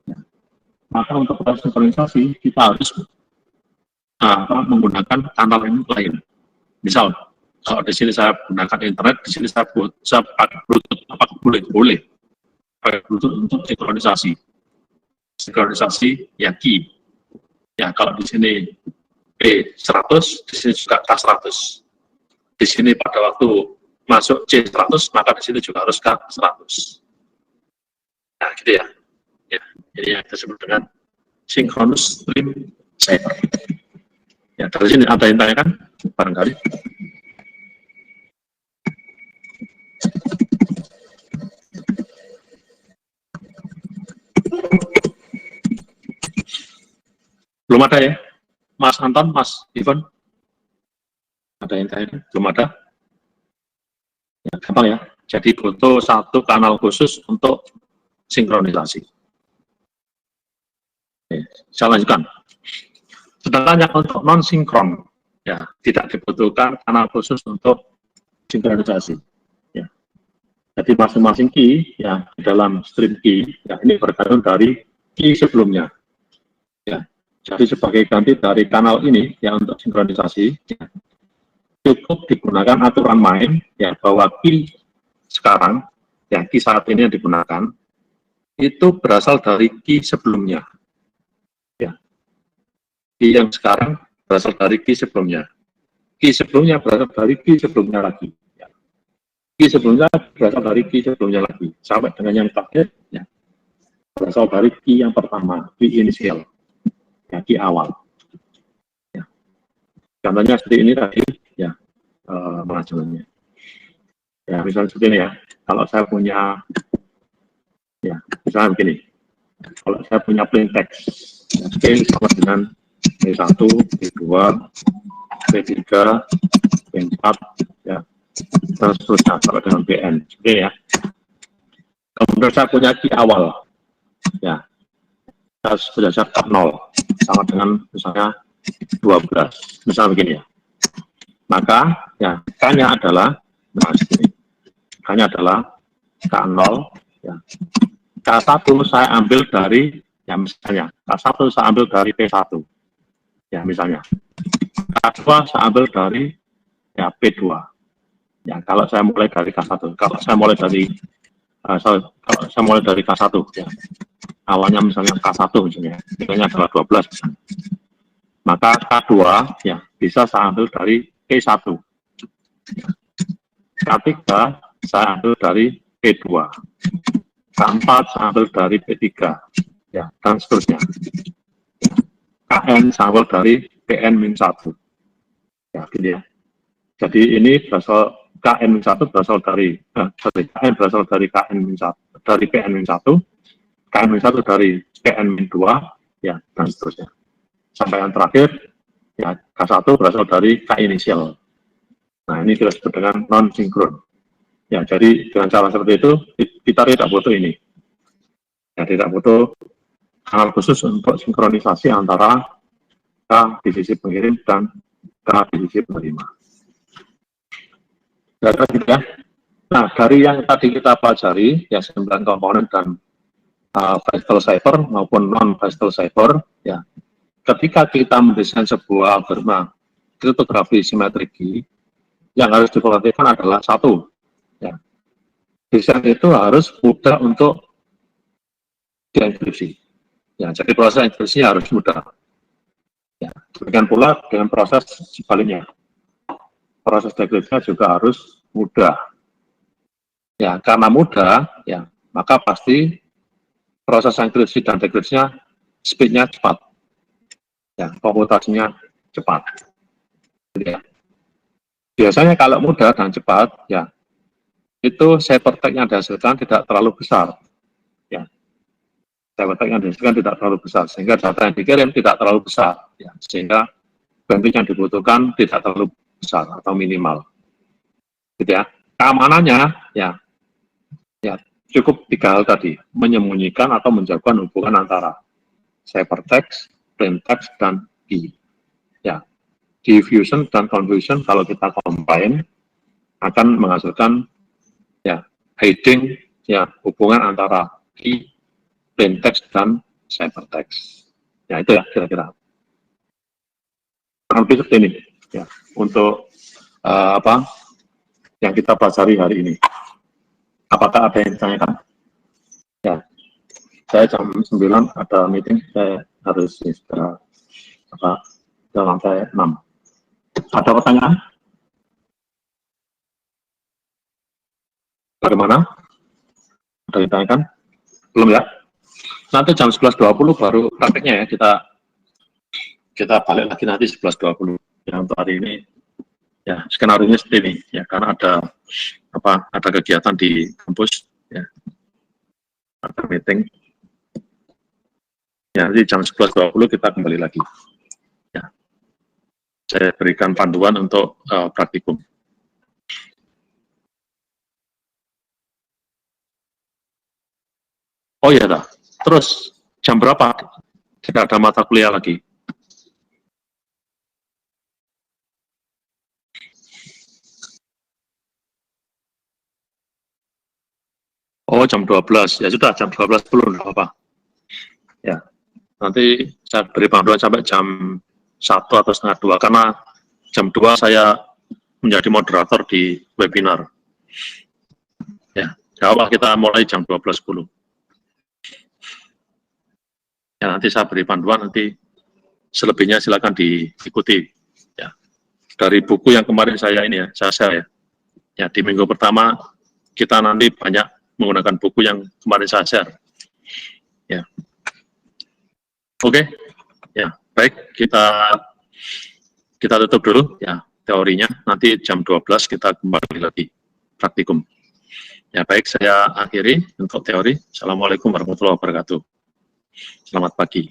[SPEAKER 1] Ya. Maka untuk proses sinkronisasi kita harus menggunakan kanal yang lain. Misal, kalau di sini saya gunakan internet, di sini saya pakai Bluetooth, apakah boleh? Boleh. Pakai Bluetooth untuk sinkronisasi. Sinkronisasi ya key. Ya, kalau di sini P100, di sini juga K100. Di sini pada waktu masuk C100, maka di sini juga harus K100. Nah, gitu ya. Ya, ini yang disebut dengan synchronous stream cipher. Ya, dari sini ada yang tanyakan? Barangkali. Belum ada ya? Mas Anton, Mas Ivan? Ada yang tanyakan? Belum ada? Ya, gampang ya. Jadi butuh satu kanal khusus untuk sinkronisasi. Oke, saya lanjutkan. Sedangkan yang untuk non-sinkron, ya, tidak dibutuhkan kanal khusus untuk sinkronisasi. Ya. Jadi masing-masing key, ya, di dalam stream key, ya, ini bergantung dari key sebelumnya. Ya. Jadi sebagai ganti dari kanal ini, ya, untuk sinkronisasi, ya, cukup digunakan aturan main, ya, bahwa key sekarang, ya, key saat ini yang digunakan, itu berasal dari key sebelumnya. Ya. Key yang sekarang berasal dari key sebelumnya. Key sebelumnya berasal dari key sebelumnya lagi. Ya. Key sebelumnya berasal dari key sebelumnya lagi. Sampai dengan yang terakhir, ya, berasal dari key yang pertama, key inisial. Ya, key awal. Ya. Contohnya seperti ini tadi, ya, pengajarannya. Ya, misalnya seperti ini ya. Kalau saya punya, ya, misalnya begini. Kalau saya punya plain text, ya, scale sama dengan P1, P2, P3, P4, ya, dan seterusnya sampai dengan Pn. Seperti ya. Kemudian saya punya key awal, ya, saya sudah siapkan 0 sama dengan misalnya 12, misalnya begini ya. Maka ya K-nya adalah, nah segini, K-nya adalah K0, ya. K1 saya ambil dari, ya misalnya K1 saya ambil dari P1, ya misalnya. K2 saya ambil dari ya P2. Ya, kalau saya mulai dari K1, kalau saya mulai dari kalau saya mulai dari K1 ya. Awalnya misalnya K1 misalnya, nilainya adalah 12 misalnya. Maka K2 ya bisa saya ambil dari P1. K3 saya ambil dari P2. K4 saya ambil dari P3. Ya, dan seterusnya. KN saya ambil dari PN-1. Ya, gitu ya. Jadi ini berasal KN-1 berasal dari KN berasal dari KN-1 dari PN-1, KN-1 dari PN-2 ya dan seterusnya. Sampai yang terakhir ya K1 berasal dari K inisial. Nah, ini kita sebut dengan non sinkron. Ya, jadi dengan cara seperti itu kita tidak butuh ini. Ya, tidak butuh kanal khusus untuk sinkronisasi antara K di sisi pengirim dan K di sisi penerima. Ya. Nah, dari yang tadi kita pelajari, ya 9 komponen dan Pastel cipher maupun non-Pastel cipher, ya, ketika kita mendesain sebuah algoritma kriptografi simetrik key, yang harus diperhatikan adalah satu, ya, desain itu harus mudah untuk dienkripsi. Ya, jadi proses enkripsi harus mudah. Ya, demikian pula dengan proses sebaliknya. Proses dekripsinya juga harus mudah. Ya, karena mudah, ya, maka pasti proses enkripsi dan dekripsinya speed-nya cepat. Ya, komputasinya cepat. Ya. Biasanya kalau mudah dan cepat, ya, itu ciphertext yang dihasilkan tidak terlalu besar. Ya. Ciphertext yang dihasilkan tidak terlalu besar, sehingga data yang dikirim tidak terlalu besar. Ya. Sehingga bandwidth yang dibutuhkan tidak terlalu besar atau minimal. Gitu ya. Keamanannya, ya cukup 3 hal tadi, menyembunyikan atau menjauhkan hubungan antara ciphertext, plaintext, dan key. Ya, diffusion dan confusion kalau kita combine akan menghasilkan ya hiding ya hubungan antara key, plaintext, dan ciphertext. Ya itu ya kira-kira. Lebih seperti ini ya untuk apa yang kita pelajari hari ini. Apakah ada yang ditanyakan? Ya, saya jam 9 ada meeting, saya harus segera ke lantai 6. Ada pertanyaan? Bagaimana? Ada yang ditanyakan? Belum ya? Nanti jam 11.20 baru prakteknya ya, kita balik lagi nanti 11.20. Ya, untuk hari ini ya skenario-nya seperti ini ya, karena ada kegiatan di kampus ya, ada meeting ya, nanti jam 11.20 kita kembali lagi ya, saya berikan panduan untuk praktikum. Oh iya dah, terus jam berapa tidak ada mata kuliah lagi? Oh, jam 12. Ya sudah, jam 12 belum apa. Ya, nanti saya beri panduan sampai jam 1 atau setengah 2, karena jam 2 saya menjadi moderator di webinar. Ya, awal kita mulai jam 12.10. Ya, nanti saya beri panduan, nanti selebihnya silakan diikuti. Ya, dari buku yang kemarin saya ini ya, saya share ya. Ya, di minggu pertama kita nanti banyak menggunakan buku yang kemarin saya share. Ya. Oke. Ya, baik, kita tutup dulu ya teorinya. Nanti jam 12 kita kembali lagi praktikum. Ya, baik, saya akhiri untuk teori. Assalamualaikum warahmatullahi wabarakatuh. Selamat pagi.